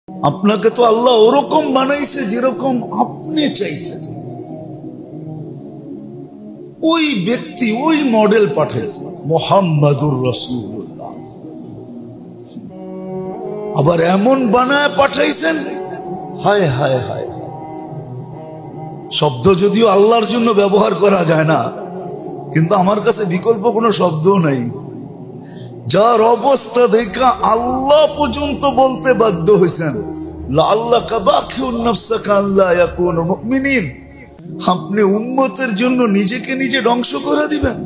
আপনাকে তো আল্লাহ ওরকম বানাইছে যেরকম আপনি চাইছেন। ওই ব্যক্তি ওই মডেল পাঠাইছে মুহাম্মাদুর রাসূলুল্লাহ। আবার এমন বানায় পাঠাইছেন, হায় হায় হায়। শব্দ যদিও আল্লাহর জন্য ব্যবহার করা যায় না, কিন্তু আমার কাছে বিকল্প কোনো শব্দও নাই। যার অবস্থা দেখা আল্লাহ পর্যন্ত বলতে বাধ্য হয়েছেন, লাআল্লাকা বাখিউন নাফসাকা আল্লা ইয়াকুনু মুমিনিন। আপনি উম্মতের জন্য নিজেকে নিজে ধ্বংস করে দিবেন,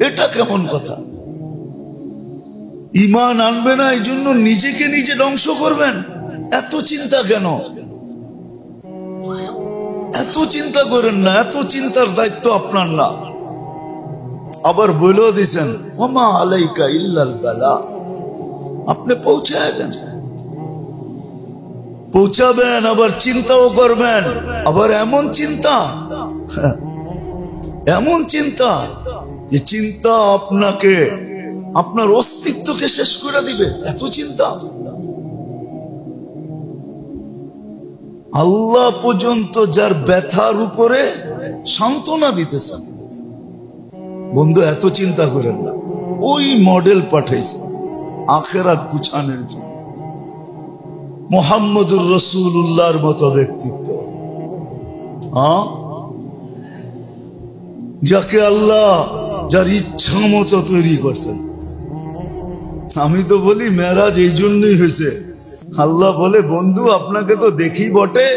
এটা কেমন কথা? ঈমান আনবে না এই জন্য নিজেকে নিজে ধ্বংস করবেন? এত চিন্তা কেন? এত চিন্তা করেন না, এত চিন্তার দায়িত্ব আপনার না। আবার বলেও দিছেন ওমা আলাইকা ইল্লাল বালা। আপনি পৌঁছায় দেন, পৌঁছাবেন, আবার চিন্তাও করবেন। আবার এমন চিন্তা, এমন চিন্তা যে চিন্তা আপনাকে, আপনার অস্তিত্বকে শেষ করে দিবে। এত চিন্তা। আল্লাহ পর্যন্ত যার ব্যথার উপরে সান্ত্বনা দিতেছেন। বন্ধু, এত চিন্তা করেন না। ওই মডেল পাঠাইছে আখিরাত গুছানোর জন্য। মুহাম্মদুর রাসূলুল্লাহর মতো ব্যক্তিত্ব, যাকে আল্লাহ যার ইচ্ছা মতো তৈরি করছেন। আমি তো বলি মেরাজ এই জন্যই হয়েছে। আল্লাহ বলে, বন্ধু আপনাকে তো দেখি বটে,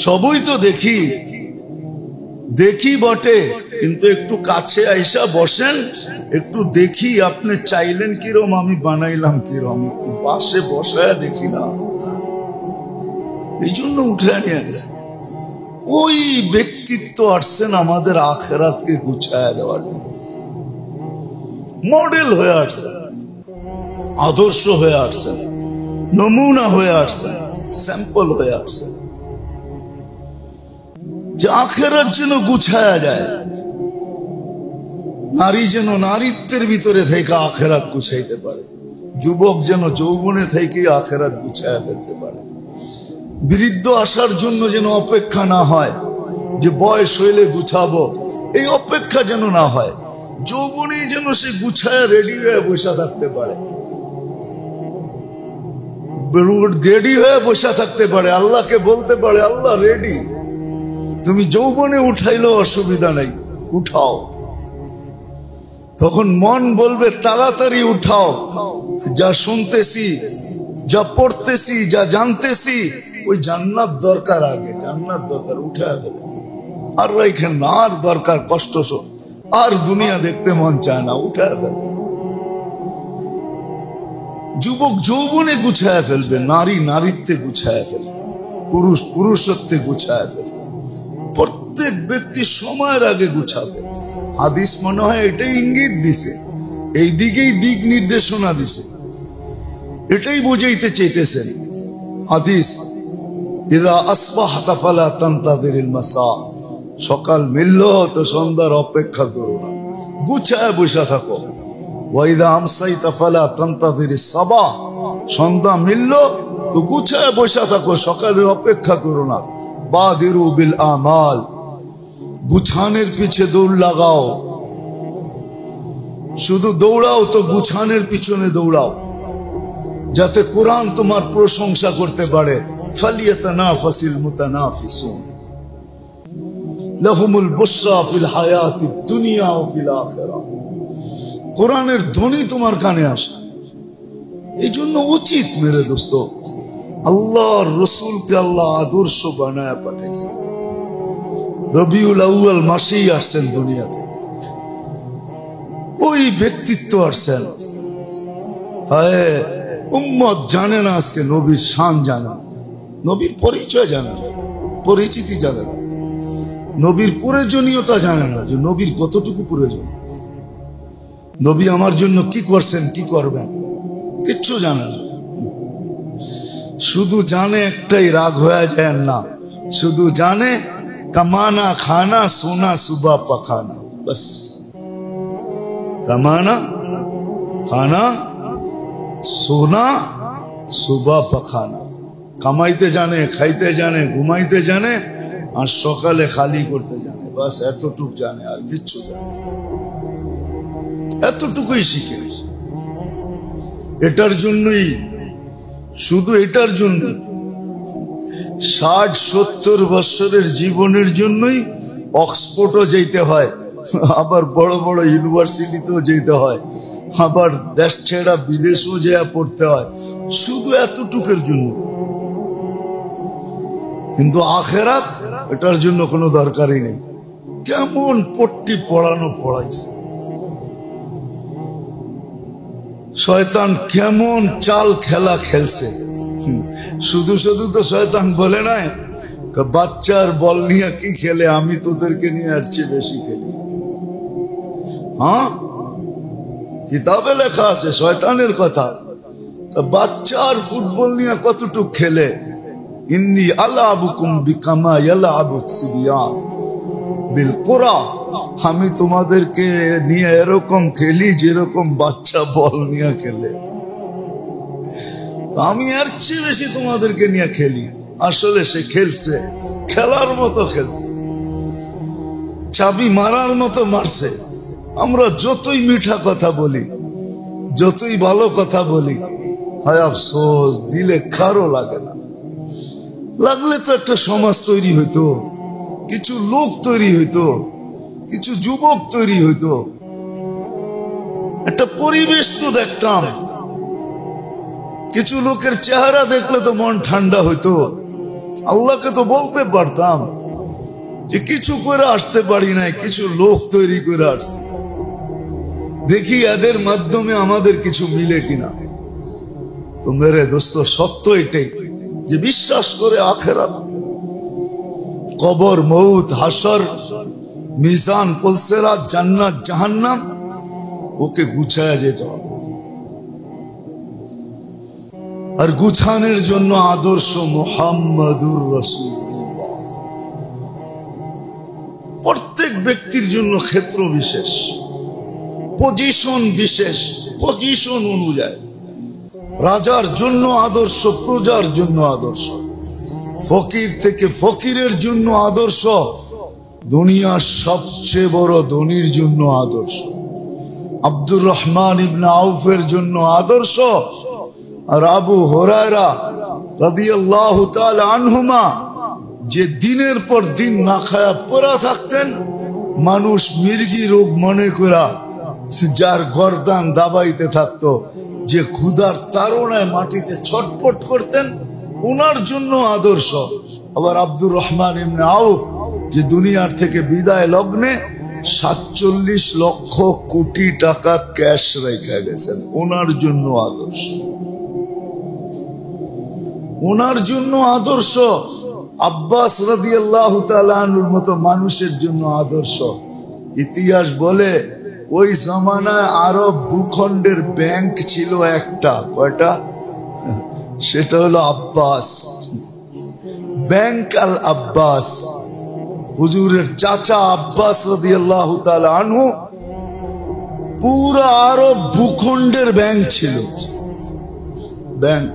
সবই তো দেখি, দেখি বটে, কিন্তু একটু কাছে আইসা বসেন, একটু দেখি আপনি চাইলেন কিরম, আমি বানাইলাম কিরম, পাশে বসায় দেখি না, এই জন্য উঠে নিয়ে গেছে। ওই ব্যক্তিত্ব আসছেন আমাদের আখিরাতকে গুছায় দেওয়ার জন্য। মডেল হয়ে আসছেন, আদর্শ হয়ে আসছেন, নমুনা হয়ে আসছেন, স্যাম্পল হয়ে আসছেন, যে আখিরাত যেন গুছায়া যায়। নারী যেন নারীত্বের ভিতরে থেকে আখিরাত গুছাইতে পারে, যুবক যেন যৌবনে থেকে আখিরাত গুছায়া ফেলতে পারে। বৃদ্ধ আসার জন্য যেন অপেক্ষা না হয় যে বয়স হইলে গুছাবো, এই অপেক্ষা যেন না হয়। যৌবনে যেন সে গুছায়া রেডি হয়ে বসে থাকতে পারে, রেডি হয়ে বসে থাকতে পারে, আল্লাহকে বলতে পারে, আল্লাহ রেডি, তুমি যৌবনে উঠাইলেও অসুবিধা নাই, উঠাও। তখন মন বলবে তাড়াতাড়ি উঠাও, যা শুনতেছি, যা পড়তেছি, যা জানতেছি, ওই জান্নাত দরকার, আগে জান্নাত দরকার, উঠায় ফেলে। আর এখানে না, আর দরকার কষ্ট, আর দুনিয়া দেখতে মন চায় না, উঠায় ফেলে। যুবক যৌবনে গুছায় ফেলবে, নারী নারীত্বে গুছায় ফেলবে, পুরুষ পুরুষত্বে গুছায় ফেলবে। প্রত্যেক ব্যক্তি সময়ের আগে গুছাবে। হাদিস মনে হয় এটাই ইঙ্গিত দিছে, এই দিকেই দিক নির্দেশনা দিছে, এটাই বুঝাইতে চাইতেছেন হাদিস। ইযা আসবাহতা ফালা তানতাযিরিল মাসা। সকাল মিলল তো সন্ধ্যার অপেক্ষা করো না, গুছায় বসে থাকো। ওয়া ইযা আমসাইতা ফালা তানতাযিরিস সাবাহ। সন্ধ্যা মিলল তো গুছায় বসে থাকো, সকালের অপেক্ষা করো না। বাদিরু বিল আমাল। গুছানের পিছে দৌড় লাগাও, শুধু দৌড়াও তো গুছানের পিছনে দৌড়াও, যাতে কোরআন তোমার প্রশংসা করতে পারে। ফালিয়াতানাফাসিল মুতানাফিসুন লাহুমুল বুশরা ফিল হায়াতিদ দুনিয়া ওয়া ফিল আখিরাহ। কোরআনের ধ্বনি তোমার কানে আসে। এই জন্য উচিত মেরে দোস্ত, আল্লাহর রাসূলকে আল্লাহ আদর্শ বানায় পাঠাইছে। রবিউল আউয়াল মাসেই আসছেন দুনিয়াতে, ওই ব্যক্তিত্ব আসছেন। হায় উম্মত জানে না আজকে নবীর শান, জানে না, নবীর পরিচয় জানে না, পরিচিতি জানে না, নবীর প্রয়োজনীয়তা জানে না, যে নবীর কতটুকু প্রয়োজন, নবী আমার জন্য কি করছেন, কি করবেন, কিচ্ছু জানে না। শুধু জানে একটাই, রাগ হয়ে যায় না, শুধু জানে কামানা খানা সোনা সুবা পাখানা, বস। কামানা খানা সোনা সুবা পাখানা, কামাইতে জানে, খাইতে জানে, ঘুমাইতে জানে, আর সকালে খালি করতে জানে। বাস এতটুক জানে, আর কিচ্ছু জানে, এতটুকুই শিখে। এটার জন্যই, শুধু এটার জন্য 60-70 বছরের জীবনের জন্যই অক্সফোর্ডও যেতে হয়, আবার বড় বড় ইউনিভার্সিটিতেও যেতে হয়, আবার দেশ ছেড়া বিদেশও যেয়া পড়তে হয়, শুধু এতটুকুর জন্য। কিন্তু আখেরাত এটার জন্য কোনো দরকারই নেই। কেমন পট্টি পড়ানো পড়াইছে শয়তান, কেমন চাল খেলা খেলছে। শুধু শুধু তো শয়তান বলে নাই বাচ্চার বল নিয়ে কি খেলে, আমি তোদেরকে নিয়ে আসছি বেশি খেলি। হ্যাঁ, কিতাবে লেখা আছে শয়তানের কথা, বাচ্চার ফুটবল নিয়ে কতটুক খেলে। ইন্নী আলাবুকুম বিকামা ইয়ালাবুস সিবিয়ান বিল কুরা, আমি তোমাদেরকে নিয়ে এরকম খেলি যেরকম বাচ্চা বল নিয়ে খেলে। আমি এর চেয়ে বেশি তোমাদেরকে নিয়ে খেলি। আসলে সে খেলছে, খেলার মতো খেলছে, চাবি মারার মতো মারছে। আমরা যতই মিঠা কথা বলি, যতই ভালো কথা বলি, হয় আফসোস, দিলে কারো লাগে না। লাগলে তো একটা সমাজ তৈরি হইতো, কিছু লোক তৈরি হইতো, কিছু যুবক তৈরি হইতো, একটা পরিবেশ তো দেখতাম। কিছু লোকের চেহারা দেখলে তো মন ঠান্ডা হইতো। আল্লাহকে তো বলতে পারতাম যে কিছু করে আসতে পারি নাই, কিছু লোক তৈরি করে আসছি, দেখি এদের মাধ্যমে আমাদের কিছু মিলে কিনা। তো মেরে দোস্ত, সত্য এটাই যে বিশ্বাস করে আখেরাত, কবর, মউত, হাসর, মিজান, পুলসিরাত, জান্নাত, জাহান্নাম, ওকে গুছায়া যেতে হবে। আর গুছানোর জন্য আদর্শ মুহাম্মাদুর রাসূলুল্লাহ। প্রত্যেক ব্যক্তির জন্য ক্ষেত্র বিশেষ, পজিশন বিশেষ, পজিশন অনুযায়ী। রাজার জন্য আদর্শ, প্রজার জন্য আদর্শ, ফকির থেকে ফকিরের জন্য আদর্শ, দুনিয়ার সবচেয়ে বড় ধনীর জন্য আদর্শ, আব্দুর রহমান ইবনে আউফের জন্য আদর্শ, আর আবু হুরায়রা রাদিয়াল্লাহু তাআলা আনহুমা যে দিনের পর দিন না খায়া পড়া থাকতেন, মানুষ মির্গি রোগ মনে করা যার গর্দান দাবাইতে থাকতো, যে ক্ষুধার তাড়নায় মাটিতে ছটফট করতেন, ওনার জন্য আদর্শ। আবার আব্দুর রহমান ইবনে আউফ যে দুনিয়ার থেকে বিদায় লগ্নে 47 লক্ষ কোটি টাকা ক্যাশ রেখে গেছেন, ওনার জন্য আদর্শ। ওনার জন্য আদর্শ। আব্বাস রাদিয়াল্লাহু তাআলা আনহুর মতো মানুষের জন্য আদর্শ। ইতিহাস বলে ওই জামানায় আরব ভূখণ্ডের ব্যাংক ছিল একটা, কয়টা? সেটা হলো আব্বাস ব্যাংক, আল আব্বাস। হুজুরের চাচা আব্বাস রাদিয়াল্লাহু তাআলা আনহু পুরা আরব ভূখণ্ডের ব্যাংক ছিল, ব্যাংক।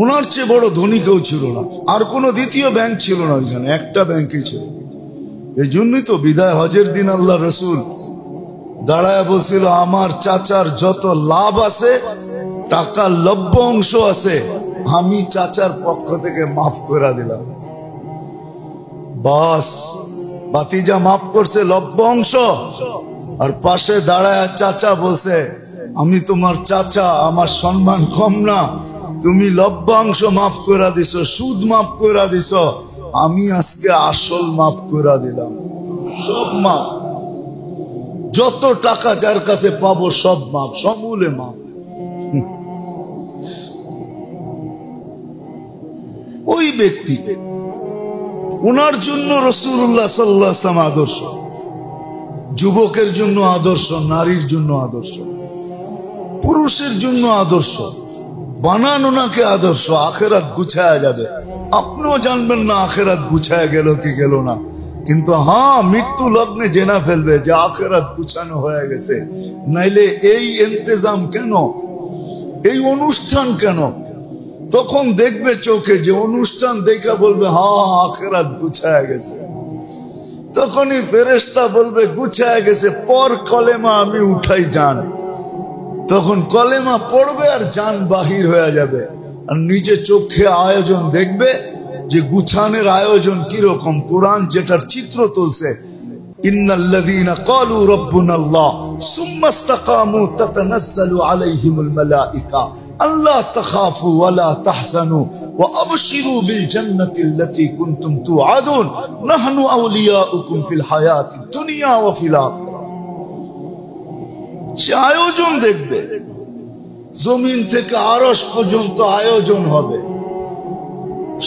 ওনার চেয়ে বড় ধনী কেউ ছিল না, আর কোনো দ্বিতীয় ব্যাংক ছিল না ওইখানে, একটা ব্যাংকই ছিল। এই জন্যই তো বিদায় হজের দিন আল্লাহ রসুল দাঁড়ায় বলছিল, আমার চাচার যত লাভ আছে, টাকার লব্য অংশ আছে, আমি চাচার পক্ষ থেকে মাফ করে দিলাম। বাস, বাতিজা মাফ করছে লব্য অংশ, আর পাশে দাঁড়ায় চাচা বলছে, আমি তোমার চাচা, আমার সম্মান কম না, তুমি লভ্যাংশ মাফ করে দিছ, সুদ মাফ করে দিছ, আমি আজকে আসল মাফ করে দিলাম, সব মাফ। যত টাকা যার কাছে পাবো সব মাফ, সমূলে মাফ। ওই ব্যক্তি, ওনার জন্য রাসূলুল্লাহ সাল্লাল্লাহু আলাইহি ওয়াসাল্লাম আদর্শ। যুবকের জন্য আদর্শ, নারীর জন্য আদর্শ, পুরুষের জন্য আদর্শ। বানান ওনাকে আদর্শ। আখেরাত গুছায়া যাবে, আপনিও জানবেন না আখেরাত গুছায়া গেল কি গেল না, কিন্তু হ্যাঁ, মৃত্যু লগ্নে জেনা ফেলবে যে আখেরাত গুছানো হয়ে গেছে। নাইলে এই ইন্তজাম কেন? এই অনুষ্ঠান কেন? তখন দেখবে চোখে যে অনুষ্ঠান দেখা বলবে হ্যাঁ আখিরাত গুছায় গেছে। তখনই ফেরেশতা বলবে গুছায় গেছে, পর কলেমা আমি উঠাই জান। তখন কলেমা পড়বে আর জান বাহির হয়ে যাবে, আর নিজে চোখে আয়োজন দেখবে যে গুছানের আয়োজন কিরকম। কোরআন যেটার চিত্র তুলছে, ইন্নাল্লাযীনা ক্বালু রাব্বুনাল্লাহ সুম্মা ইসতাকামু তাতানাজ্জালু আলাইহিমুল মালায়েকা আল্লা তাখাফু ওয়া লা তাহজানু ওয়া আবশিরু বিল জান্নাতিল্লাতী কুনতুম তুআদুন নাহনু আউলিয়াউকুম ফিল হায়াতিদ দুনিয়া ওয়া ফিল আখিরাহ। সে আয়োজন দেখবে, জমিন থেকে আরশ পর্যন্ত আয়োজন হবে,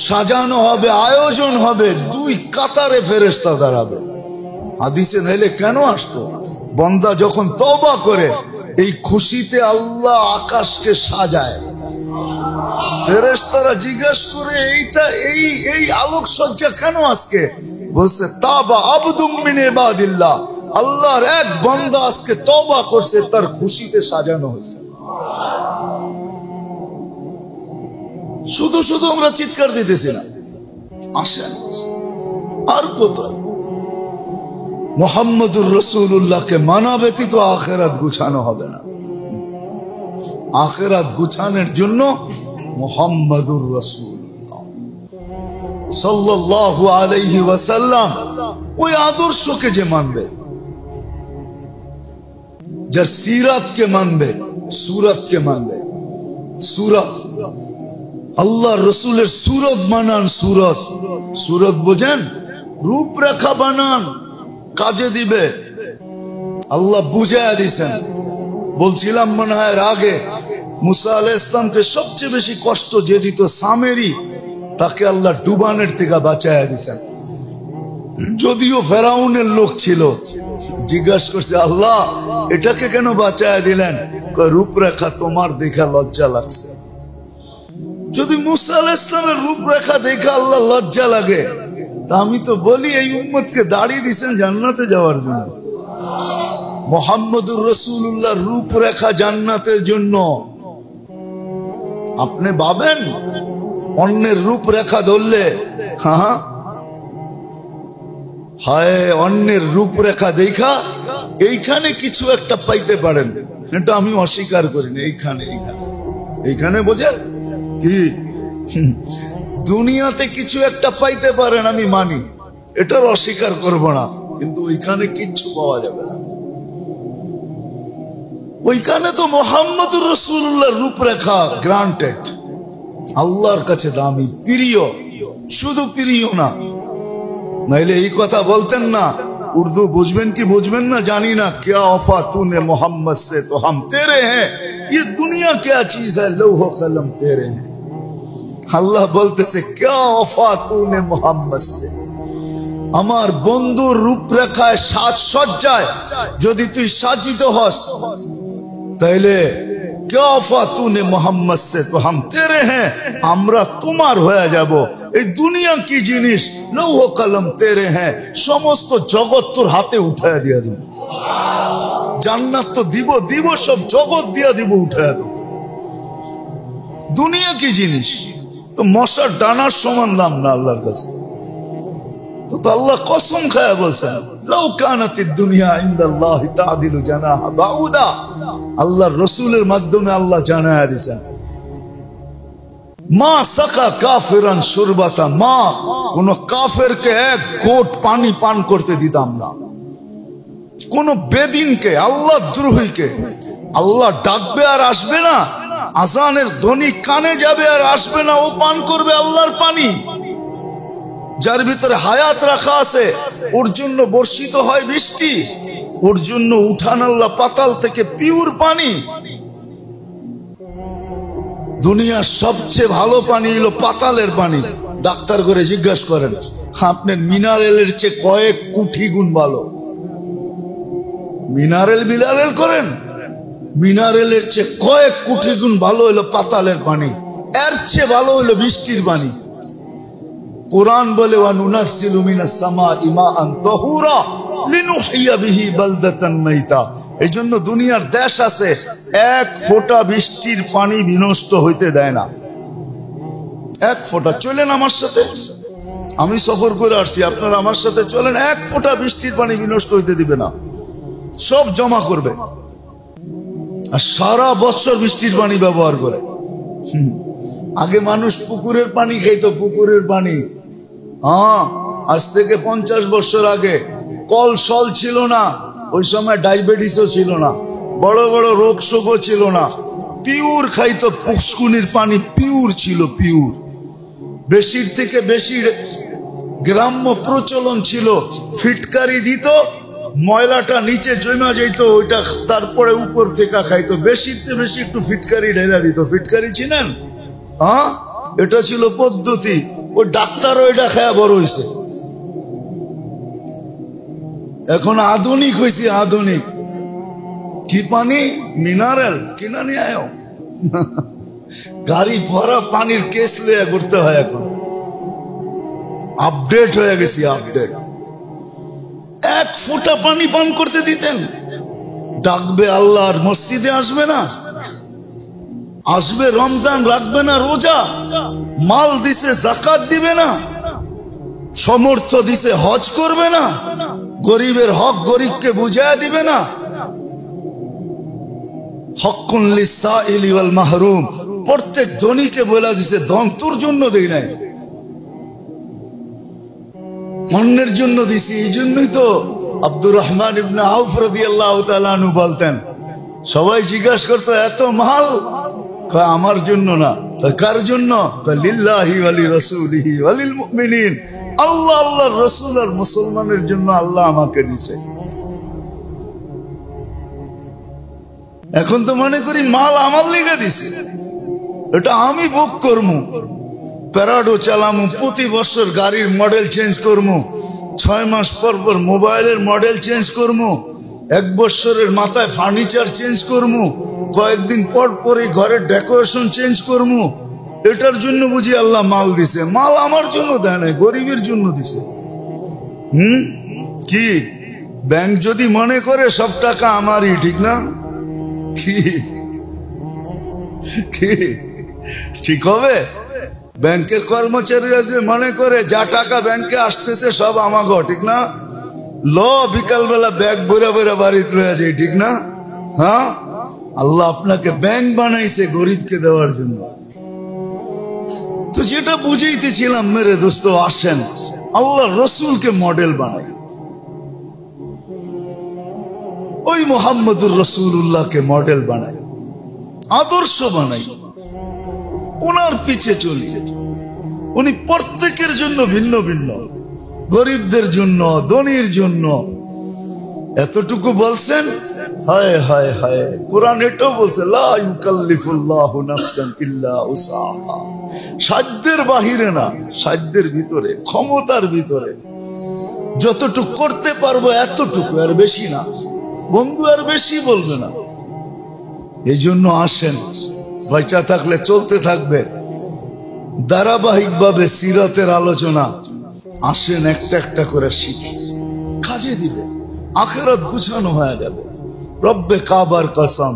সাজানো হবে, আয়োজন হবে, দুই কাতারে ফেরেশতা দাঁড়াবে। হাদিসে নাইলে কেন আসতো? বান্দা যখন তওবা করে এই খুশিতে আল্লাহ আকাশকে সাজায়। ফেরেশতারা জিজ্ঞাসা করে এইটা এই আলোকসজ্জা কেন আজকে? বলছে তাবা আবদুম মিন ইবাদিল্লাহ, আল্লাহর এক বান্দা আজকে তওবা করছে, তার খুশিতে সাজানো হয়েছে। শুধু শুধু আমরা চিৎকার দিতেছি না, আসেন আর কোথায়? মুহাম্মদুর রাসূলুল্লাহকে মানা ব্যতীত আখিরাত গুছানো হবে না। আখিরাত গুছানোর জন্য মুহাম্মদুর রাসূলুল্লাহ সাল্লাল্লাহু আলাইহি ওয়াসাল্লাম ওই আদর্শকে যে মানবে, যার সিরাতকে মানবে, সুরতকে মানবে। সুরত আল্লাহ রসুলের সুরত বানান, সুরত সুরত বোঝেন, রূপরেখা বানান, কাজে দিবে। আল্লাহ বুঝাইয়া দিছেন। বলছিলাম মনে হয় আগে, মুসা আলাইহিস সালামকে সবচেয়ে বেশি কষ্ট যে দিত সামেরি, তাকে আল্লাহ ডুবানের থেকে বাঁচাইয়া দিছেন। যদিও ফেরাউনের লোক ছিল, জিজ্ঞাসা করছে আল্লাহ এটাকে কেন বাঁচাইয়া দিলেন? রূপরেখা তোমার দেখা লজ্জা লাগছে। যদি মুসা আলাইহিস সালামের রূপরেখা দেখা আল্লাহ লজ্জা লাগে, আমি তো বলি এই উম্মতকে দাঁড়িয়ে দিয়েছেন জান্নাতে যাওয়ার জন্য। মুহাম্মদুর রাসূলুল্লাহর রূপরেখা জান্নাতের জন্য। আপনি ভাবেন অন্যের রূপরেখা ধরলে, হ্যাঁ হায় অন্যের রূপরেখা দেখা এইখানে কিছু একটা পাইতে পারেন, এটা আমি অস্বীকার করি না। এইখানে এইখানে এইখানে বোঝেন কি দুনিয়াতে কিছু একটা পাইতে পারেন, আমি মানি, এটার অস্বীকার করব না, কিন্তু ওইখানে কিচ্ছু পাওয়া যাবে না। ওইখানে তো মুহাম্মদুর রাসূলুল্লাহর রূপরেখা গ্রান্টেড, আল্লাহর কাছে দামি, প্রিয়। শুধু প্রিয় না, নাইলে এই কথা বলতেন না। উর্দু বুঝবেন কি বুঝবেন না জানি না। क्या वफा तूने मोहम्मद से तो हम तेरे हैं, ये दुनिया क्या चीज है, लौह कलम तेरे हैं। আল্লাহ বলতেছে क्या वफा तूने मोहम्मद से, আমার বন্ধুর রূপরেখায় সাজসজ্জায় যদি তুই সাজিত হস, তাইলে क्या वफा तूने मोहम्मद से तो हम तेरे हैं, আমরা তোমার হয়ে যাব। এই দুনিয়া কি জিনিস, লৌহ কলম তেরে হ্যাঁ, সমস্ত জগৎ তোর হাতে উঠায় দিয়া দিব। জান্নাত তো দিব দিব, সব জগৎ দিয়া দিব, উঠায় দেব। দুনিয়া কি জিনিস, তো মশার ডানার সমান দাম না আল্লাহর কাছে। তো আল্লাহ কসম খায়া বলছেন লাউ কানাতিদ দুনিয়া ইনদাল্লাহি তা'দিলু জানাহা বাউদা। আল্লাহর রাসূলের মাধ্যমে আল্লাহ জানায়া দিয়েছেন, মা সাকা কাফিরান শুরবাতা মা, কোন কাফেরকে এক ঘোট পানি পান করতে দিতাম না। কোন বেদিনকে, আল্লাহ দ্রোহীকে আল্লাহ ডাকবে আর আসবে না, আজানের ধ্বনি কানে যাবে আর আসবে না, ও পান করবে আল্লাহর পানি। যার ভিতরে হায়াত রাখা আছে, ওর জন্য বর্ষিত হয় বৃষ্টি, ওর জন্য উঠান আল্লাহ পাতাল থেকে পিওর পানি। দুনিয়ার সবচেয়ে ভালো পানি হলো পাতালের পানি। ডাক্তার করে জিজ্ঞাসা করেন, আপনার মিনারেলের চেয়ে কয়েক কোটি গুণ ভালো। মিনারেল মিনারেল করেন, মিনারেলের চেয়ে কয়েক কোটি গুণ ভালো হলো পাতালের পানি, এর চেয়ে ভালো হলো বৃষ্টির পানি। কোরআন বলে ওয়া নুনাজ্জিলু মিনাস সামাই মাআন তাহুরা লিনুহইয়া বিহি বালদাতান মাইতা। এই জন্য দুনিয়ার দেশ আছে এক ফোঁটা বৃষ্টির পানি বিনষ্ট হইতে দেয় না। এক ফোঁটা। চলেন আমার সাথে, আমি সফর করে আসছি, আপনারা আমার সাথে চলেন, এক ফোঁটা বৃষ্টির পানি বিনষ্ট হইতে দিবে না, সব জমা করবে আর সারা বছর বৃষ্টির পানি ব্যবহার করে। আগে মানুষ পুকুরের পানি খাইতো, পুকুরের পানি। হ্যাঁ, আজ থেকে 50 বছর আগে কল সল ছিল না, ওই সময় ডায়াবেটিসও ছিল না, বড় বড় রোগ শোকও ছিল না, পিওর খাইতো, পুষ্কুনির পানি পিওর ছিল, পিওর। বেশির থেকে বেশি গ্রাম্য প্রচলন ছিল, ফিটকারি দিত, ময়লাটা নিচে জমা যেত, ওইটা তারপরে উপর থেকে খাইতো। বেশিতে বেশি একটু ফিটকারি ঢেলা দিত। ফিটকারি চিনেন? হ্যাঁ, এটা ছিল পদ্ধতি। ওই ডাক্তারও এটা খায়া বড় হয়েছে। এখন আধুনিক হয়েছে, আধুনিক। কি পানি? মিনারেল কিনা নিয়ে আয়, গাড়ি ভরা পানির কেস লিয়ে ঘুরতে হয়। এখন আপডেট হয়ে গেছি, আপডেট। এক ফোঁটা পানি পান করতে দিতেন? ডাকবে আল্লাহর মসজিদে আসবে না, আসবে রমজান রাখবে না রোজা, মাল দিছে যাকাত দিবে না, সমর্থ দিছে হজ করবে না, গরিবের হক গরিবকে বুঝায় দিবে না। হক্কুন লিসাইলি ওয়াল মাহরুম, প্রত্যেক ধনীকে বলে দিছে ধন তোর জন্য দেই নাই, অন্যের জন্য দিছি। এই জন্যই তো আব্দুর রহমান ইবনে আউফ রাদিয়াল্লাহু তাআলা আনহু বলতেন, সবাই জিজ্ঞাসা করতো এত মাল, আমার জন্য না। কার জন্য? লিল্লাহি ওয়া লিরাসূলিহি ওয়া লিল মুমিনিন, আল্লাহ, আল্লাহর রাসূল আর মুসলমানের জন্য আল্লাহ আমাকে দিয়েছে। এখন তো মনে করি মাল আমার লিগে দিছে, এটা আমি ভোগ করবো, প্যারাডো চালামু, প্রতি বছর গাড়ির মডেল চেঞ্জ করবো, 6 মাস পর পর মোবাইলের মডেল চেঞ্জ করবো, 1 বছরের মাথায় ফার্নিচার চেঞ্জ করবো, কয়েকদিন পর পরই ঘরের ডেকোরেশন চেঞ্জ করবো। এটার জন্য বুঝি আল্লাহ মাল দিছে? মাল আমার জন্য দেয় নাই, গরিবের জন্য দিছে। কি ব্যাংক যদি মনে করে সব টাকা আমারই, ঠিক না? কি ঠিক হবে? ব্যাংকের কর্মচারীরা যে মনে করে যা টাকা ব্যাংকে আসতেছে সব আমাগো, ঠিক না? বিকালবেলা ব্যাগ বইরা বইরা বাড়িতে লয়ে যায়, ঠিক না? হ্যাঁ, আল্লাহ আপনাকে ব্যাংক বানাইছে গরিবকে দেওয়ার জন্য। তো যেটা বুঝাইতেছিলাম মেরে দোস্ত, আসেন আল্লাহ রসুলকে মডেল বানাই, ওই মুহাম্মদুর রাসূলুল্লাহকে মডেল বানাই, আদর্শ বানাই, ওনার পিছে চলি। উনি প্রত্যেকের জন্য ভিন্ন ভিন্ন, গরিবদের জন্য, ধনীর জন্য। এতটুকু বলছেন, হায় হায় হায়, কোরআন এটাও বলছে, লা ইউকাল্লিফুল্লাহু নাফসান ইল্লা উসআহা। সাধ্যের বাহিরে না, সাধ্যের ভিতরে, ক্ষমতার ভিতরে যতটুকু করতে পারবো এতটুকু, আর বেশি না। বন্ধু আর বেশি বলবে না। এই জন্য আসেন, বাঁচা থাকলে চলতে থাকবে ধারাবাহিক ভাবে সিরাতের আলোচনা। আসেন একটা একটা করে শিখি, কাজে দিবে, আখিরাত গুছানো হয়ে যাবে। রব্বে কাবার কসম,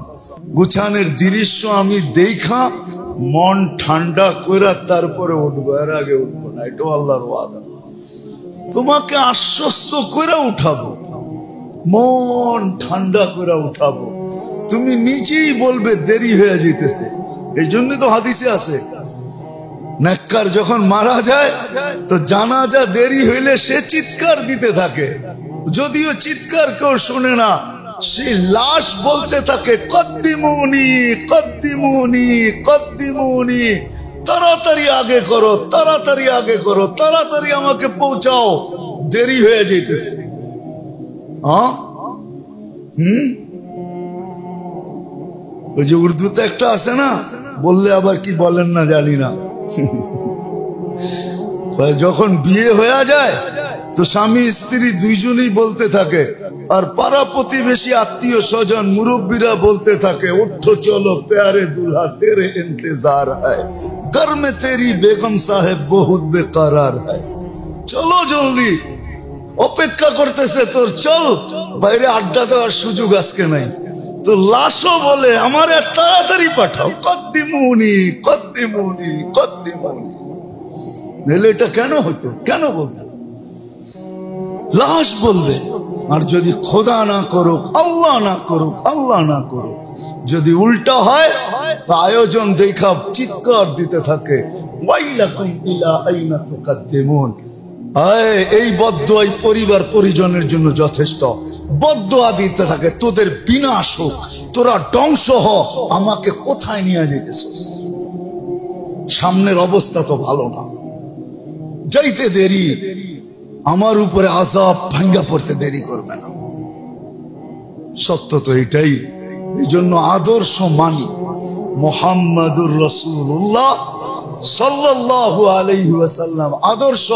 গুছানের দৃশ্য আমি দেখা মন ঠান্ডা করে তারপরে উঠবো, এর আগে উঠবো না। এটা আল্লাহর ওয়াদা। তোমাকে আশ্বস্ত করে উঠাবো, মন ঠান্ডা করে উঠাবো, তুমি নিজেই বলবে দেরি হয়ে যেতেছে। এই জন্য তো হাদিসে আছে, নেককার যখন মারা যায় তো জানাজা দেরি হইলে সে চিৎকার দিতে থাকে, যদিও চিৎকার কেউ শুনে না, সে লাশ বলতে থাকে, কদ্দিমুনি কদ্দিমুনি কদ্দিমুনি, তাড়াতাড়ি আগে করো, তাড়াতাড়ি আগে করো, তাড়াতাড়ি আমাকে পৌঁছাও, দেরি হয়ে যেতেছে। ওই যে উর্দুতে একটা আছে না, বললে আবার কি বলেন না জানি না, যখন বিয়ে হয়ে যায় তো স্বামী স্ত্রী দুইজনই বলতে থাকে, আর পাড়া প্রতিবেশী আত্মীয় স্বজন মুরব্বীরা বলতে থাকে, উঠো চলো প্যারে দুल्हा तेरे इंतजार है, घर में तेरी बेगम साहेब बहुत बेकरार है, চলো জলদি, অপেক্ষা করতেছে তোর, চল বাইরে আড্ডা দেওয়ার সুযোগ আজকে নাই। তো লাশও বলে আমার তাড়াতাড়ি পাঠাও, কদ্দিমুনি কদ্দিমুনি কদ্দিমুনি। নাহলে এটা কেন হতো, কেন বলতো? লাশ বলবে। আর যদি খোদা না করুক, আল্লাহ না করুক, আল্লাহ না করুক, যদি উল্টা হয় তা আয়োজন দেখা চিৎকার দিতে থাকে, ওয়াইলাকুম ইলা আইনা তুকাদ্দিমুন। এই বদদুয়া পরিবার পরিজনের জন্য যথেষ্ট। বদদুয়া দিতে থাকে, তোদের বিনাশ হোক, তোরা ধ্বংস হ, আমাকে কোথায় নিয়ে যেতেছিস? সামনের অবস্থা তো ভালো না, যাইতে দেরি, আমার উপরে আযাব ভাঙ্গা পড়তে দেরি করবে না। সত্য তো এটাই। এই জন্য আদর্শ মানি, মুহাম্মাদুর রাসূলুল্লাহ সাল্লাল্লাহু আলাইহি ওয়াসাল্লাম আদর্শ।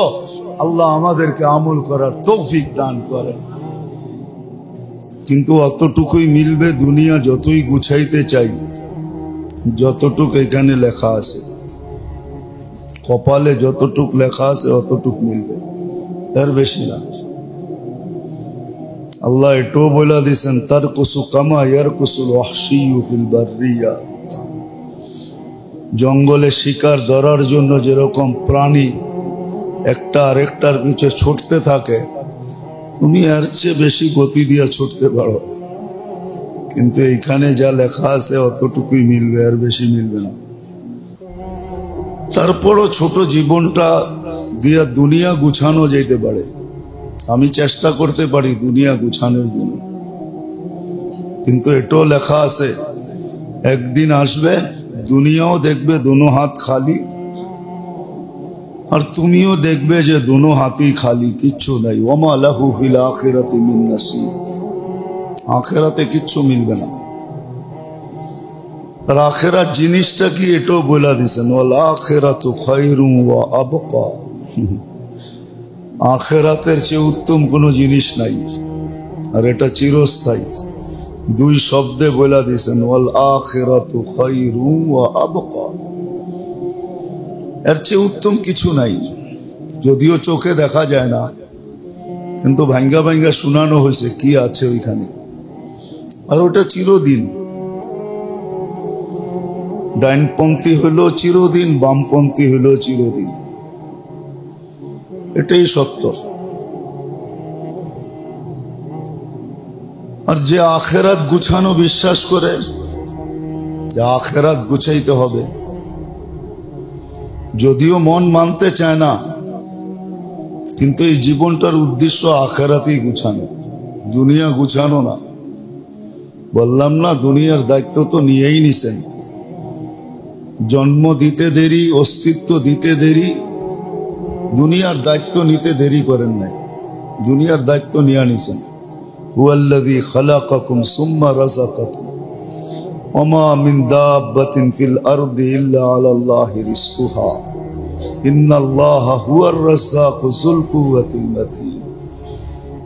আল্লাহ আমাদেরকে আমল করার তৌফিক দান করেন। কিন্তু অতটুকুই মিলবে, দুনিয়া যতই গুছাইতে চাই, যতটুক এখানে লেখা আছে, কপালে যতটুক লেখা আছে অতটুক মিলবে, এর বেশি না। আল্লাহ এটাও বলে দিয়েছেন, তারকুসু কামা ইয়ারকুসুল ওয়াহশিয়্যু ফিল বাররিয়া। জঙ্গলে শিকার ধরার জন্য যেরকম প্রাণী একটা আরেকটার পিছে ছুটতে থাকে, তুমি এর চেয়ে বেশি গতি দিয়ে ছুটতে পারো, কিন্তু এইখানে যা লেখা আছে অতটুকুই মিলবে, আর বেশি মিলবে না। তারপরও ছোট জীবনটা দিয়া দুনিয়া গুছানো যেতে পারে। আমি চেষ্টা করতে পারি দুনিয়া গুছানোর জন্য, কিন্তু এটাও লেখা আছে একদিন আসবে দুনিয়াও দেখবে দোনো হাত খালি, আর তুমিও দেখবে যে দোনো হাতই খালি, কিচ্ছু নাই। ওমা লাহু ফিল আখিরাতি মিন নাসিব। আখিরাতে কিচ্ছু মিলবে না। আর আখিরাত জিনিসটা কি এটাও বলে দিয়েছেন, ওয়াল আখিরাতু খায়রুন ওয়া আবকা। আখিরাতের চেয়ে উত্তম কোনো জিনিস নাই, আর এটা চিরস্থায়ী। দুই শব্দে বলে দিয়েছেন, ওয়াল আখিরাতু খায়রুন ওয়া আবকা। এর চেয়ে উত্তম কিছু নাই। যদিও চোখে দেখা যায় না, কিন্তু ভাঙ্গা ভাঙ্গা শোনানো হয়েছে কি আছে ওইখানে, আর ওটা চিরদিন। ডাইনপন্থী হইল চিরদিন, বামপন্থী হইল চিরদিন, এটাই সত্য। আর যে আখেরাত গুছানো বিশ্বাস করে, যে আখেরাত গুছাইতে হবে, যদিও মন মানতে চায় না, কিন্তু এই জীবনটার উদ্দেশ্য আখেরাতেই গুছানো, দুনিয়া গুছানো না। বললাম না, দুনিয়ার দায়িত্ব তো নিয়েই নিছেন। জন্ম দিতে দেরি, অস্তিত্ব দিতে দেরি, দুনিয়ার দায়িত্ব নিতে দেরি করেন নাই, দুনিয়ার দায়িত্ব নিয়ে নিছেন। হুয়াল্লাযী খালাকাকুম সুম্মা রাযাকাকুম ওয়া মা মিন দাব্বাতিন ফিল আরদি ইল্লা আলাল্লাহি রিজকুহা ইন্নাল্লাহা হুয়ার রাজ্জাকু যুল কুওয়াতিল মাতিন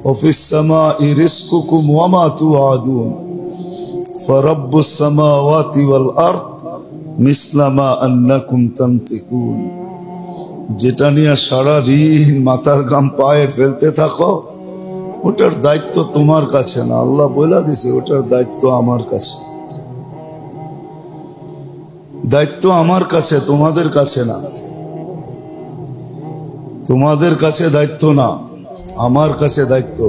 ওয়া ফিস সামাই রিজকুকুম ওয়া মা তুআদুন ফারাব্বুস সামাওয়াতি ওয়াল আরদ মিসলা মা আন্নাকুম তানতিকুন। যেটা নিয়ে সারাদিন মাথার ঘাম পায়ে ফেলতে থাকো, ওটার দায়িত্ব তোমার কাছে না। আল্লাহ বলে দিছে ওটার দায়িত্ব আমার কাছে, দায়িত্ব আমার কাছে, তোমাদের কাছে না। তোমাদের কাছে দায়িত্ব না, আমার কাছে দায়িত্ব।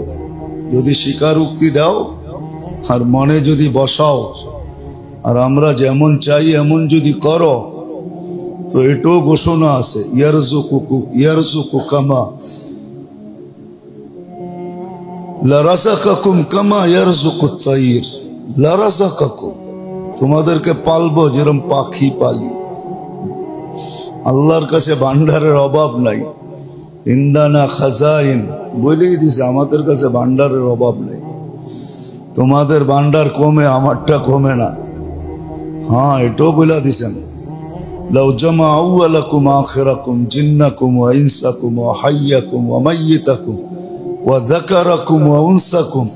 যদি স্বীকারোক্তি দাও আর মনে যদি বসাও, আর আমরা যেমন চাই এমন যদি করো, তো এটাও ঘোষণা আছে, ইয়ারযুকু কামা লারাযাকাকুম কামা ইয়ারযুকুত তাইর। লারাযাকাকুম, তোমাদেরকে পালবো যেরকম পাখি পালি। আল্লাহর কাছে ভান্ডারের অভাব নাই। ইন্দানা খাজাইন বলেই দিছে, আমাদের কাছে ভান্ডারের অভাব নেই। তোমাদের ভান্ডার কমে, আমারটা কমে না। হ্যাঁ, এটাও বলে দিছেন, লাউ জামা আউয়ালাকুম আখিরাকুম জিন্নাকুম ওয়া ইনসাকুম ওয়া হাইয়াকুম ওয়া মাইয়িতাকুম ওয়া যাকারাকুম ওয়া উনসাকুম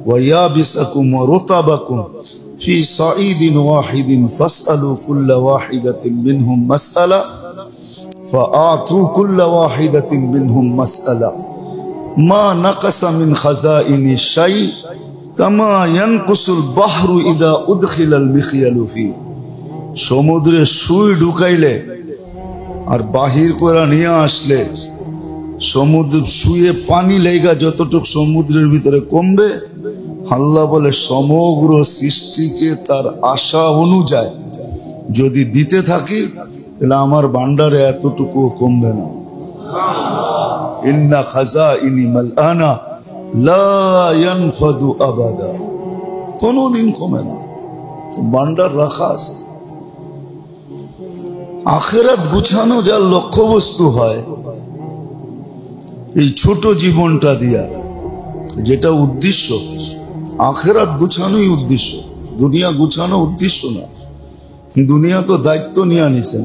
ওয়া ইয়াবিসাকুম ওয়া রুতাবাকুম ফি সাঈদিন ওয়াহিদিন ফাসআলু কুল্লা ওয়াহিদাতিন মিনহুম মাসআলা ফাআতু কুল্লা ওয়াহিদাতিন মিনহুম মাসআলা মা নাকাসা মিন খাজাইনি শাই কামা ইয়ানকুসুল বাহরু ইদা উদখিলাল মিখিয়ালু ফি। সমুদ্রে সুই ঢুকাইলে আর বাহির করে নিয়ে আসলে সমুদ্র সুয়ে পানি লেগা যতটুক সমুদ্রের ভিতরে কমবে, আল্লাহ বলে সমগ্র সৃষ্টিকে তার আশা অনুযায়ী যদি দিতে থাকি তাহলে আমার ভান্ডারে এতটুকু কমবে না। ইন্না খাজাইনি মালআনা লা ইয়ানফাদু আবাদা, কোনদিন কমে না, ভান্ডার রাখা আছে। আখিরাত গুছানো যার লক্ষ্যবস্তু হয় এই ছোট জীবনটা দিয়া, যেটা উদ্দেশ্য আখিরাত গুছানোই উদ্দেশ্য, দুনিয়া গুছানো উদ্দেশ্য না। দুনিয়া তো দায়িত্ব নিয়ে নিছেন,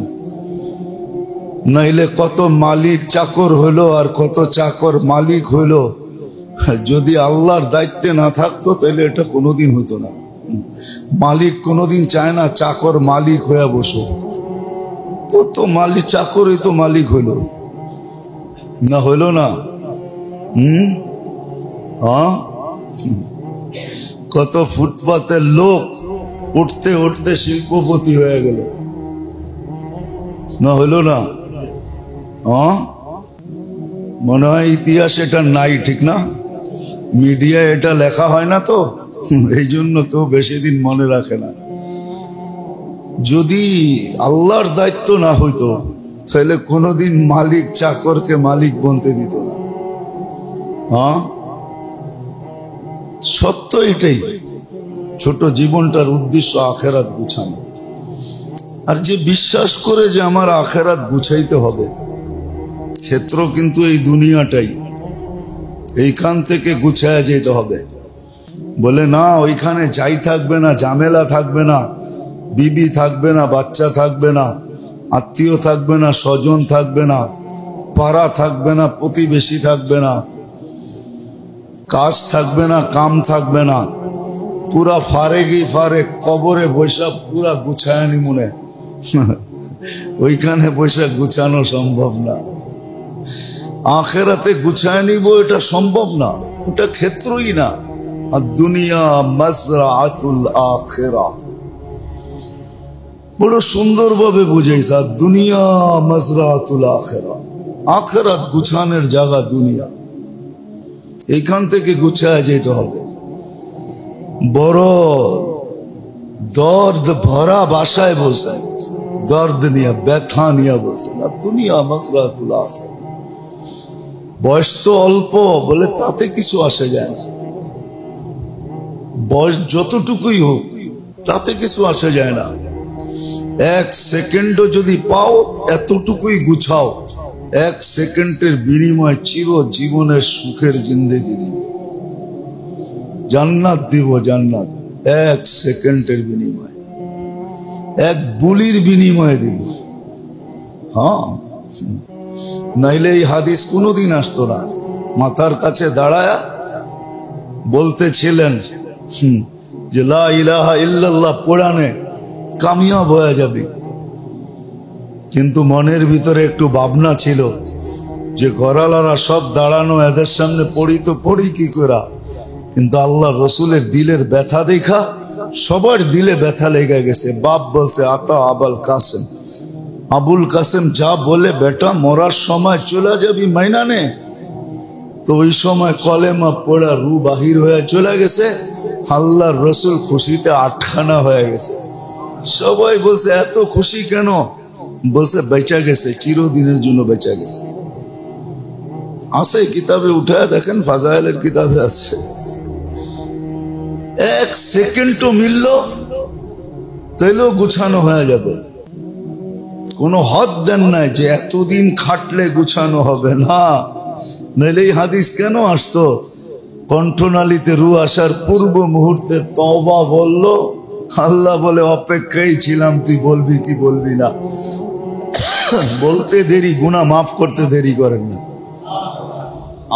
নাইলে কত মালিক চাকর হইলো আর কত চাকর মালিক হইলো। যদি আল্লাহর দায়িত্বে না থাকতো তাহলে এটা কোনোদিন হতো না। মালিক কোনোদিন চায় না চাকর মালিক হয়ে বসো, কত মালিক চাকরই তো মালিক হইল না, হইল না? হ্যাঁ, কত ফুটপাতের লোক উঠতে উঠতে শিল্পপতি হয়ে গেল না, হইল না? হ্যাঁ, মনে হয় ইতিহাস এটা নাই, ঠিক না? মিডিয়া এটা লেখা হয় না তো, এই জন্য কেউ বেশি দিন মনে রাখে না। যদি আল্লাহর দায়িত্ব না হইতো তাহলে কোনোদিন মালিক চাকরকে মালিক বলতে দিত না। হ্যাঁ, সত্য এটাই। ছোট জীবনটার উদ্দেশ্য আখেরাত গুছানো। আর যে বিশ্বাস করে যে আমার আখেরাত গুছাইতে হবে, ক্ষেত্র কিন্তু এই দুনিয়াটাই, এইখান থেকে গুছায়া যেতে হবে। বলে না ওইখানে যাই থাকবে না, ঝামেলা থাকবে না, বিবি থাকবে না, বাচ্চা থাকবে না, আত্মীয় থাকবে না, স্বজন থাকবে না, পাড়া থাকবে না, প্রতিবেশী থাকবে না, কাজ থাকবে না, কাম থাকবে না, পুরা ফারেগি ফারেক কবরে বৈশা পুরা গুছায়নি মনে। ওইখানে বৈশা গুছানো সম্ভব না। আখেরাতে গুছায় নিব এটা সম্ভব না, ওটা ক্ষেত্রই না। আর দুনিয়া মাজরাআতুল আখিরা, বড় সুন্দরভাবে বুঝাইছে। আর দুনিয়া মাজরাআতুল আখিরা, আখিরাত গুছানোর জায়গা দুনিয়া, এইখান থেকে গুছায় যেতে হবে। বড় দর্দ ভরা ভাষায় বলছে, দর্দ নিয়ে ব্যথা নিয়ে বলছে না, দুনিয়া মাজরাআতুল আখিরা। বয়স তো অল্প বলে তাতে কিছু আসে যায় না, বয়স যতটুকুই হোক তাতে কিছু আসে যায় না। এক সেকেন্ডও যদি পাও এতটুকুই গুছাও, এক সেকেন্ডের বিনিময় চির জীবনের সুখের জিন্দেগি দিব, জান্নাত দিব, জান্নাত এক সেকেন্ডের বিনিময়, এক বুলির বিনিময়ে দিব। হ্যাঁ, নাইলে এই হাদিস কোনোদিন আসতো না। মাথার কাছে দাঁড়ায়া বলতেছিলেন যে লা ইলাহা ইল্লাল্লাহ পড়ানে কামিয়াব হয়ে যাবে, কিন্তু মনের ভিতরে একটু ভাবনা ছিল যে ঘরালারা সব দাঁড়ানো, এদের সামনে পড়ি তো পড়ি কি করা। কিন্তু আল্লাহ রসুলের দিলের ব্যথা দেখা সবার দিলে ব্যথা লেগে গেছে। বাপ বলছে আতা আবুল কাসেম, আবুল কাসেম যা বলে বেটা মরার সময় চলে যাবি মাইনা নে। তো ওই সময় কলেমা পড়া রু বাহির হয়ে চলে গেছে, আল্লাহর রসুল খুশিতে আটখানা হয়ে গেছে। সবাই বলছে এত খুশি কেন? বলছে বেঁচা গেছে, চিরদিনের জন্য বেঁচা গেছে। আছে কিতাবে উঠায় দেখেন, ফাজাইলের কিতাবে আছে। এক সেকেন্ডও মিলল তাইলেও গুছানো হয়ে যাবে। কোনো হদ দেন নাই যে এতদিন খাটলে গুছানো হবে না, নাইলে এই হাদিস কেন আসতো? কণ্ঠনালীতে রু আসার পূর্ব মুহূর্তে তওবা বলল, আল্লাহ বলে অপেক্ষায় ছিলাম, তুই বলবি কি বলবি না। বলতে দেরি, গুনাহ মাফ করতে দেরি করেন না।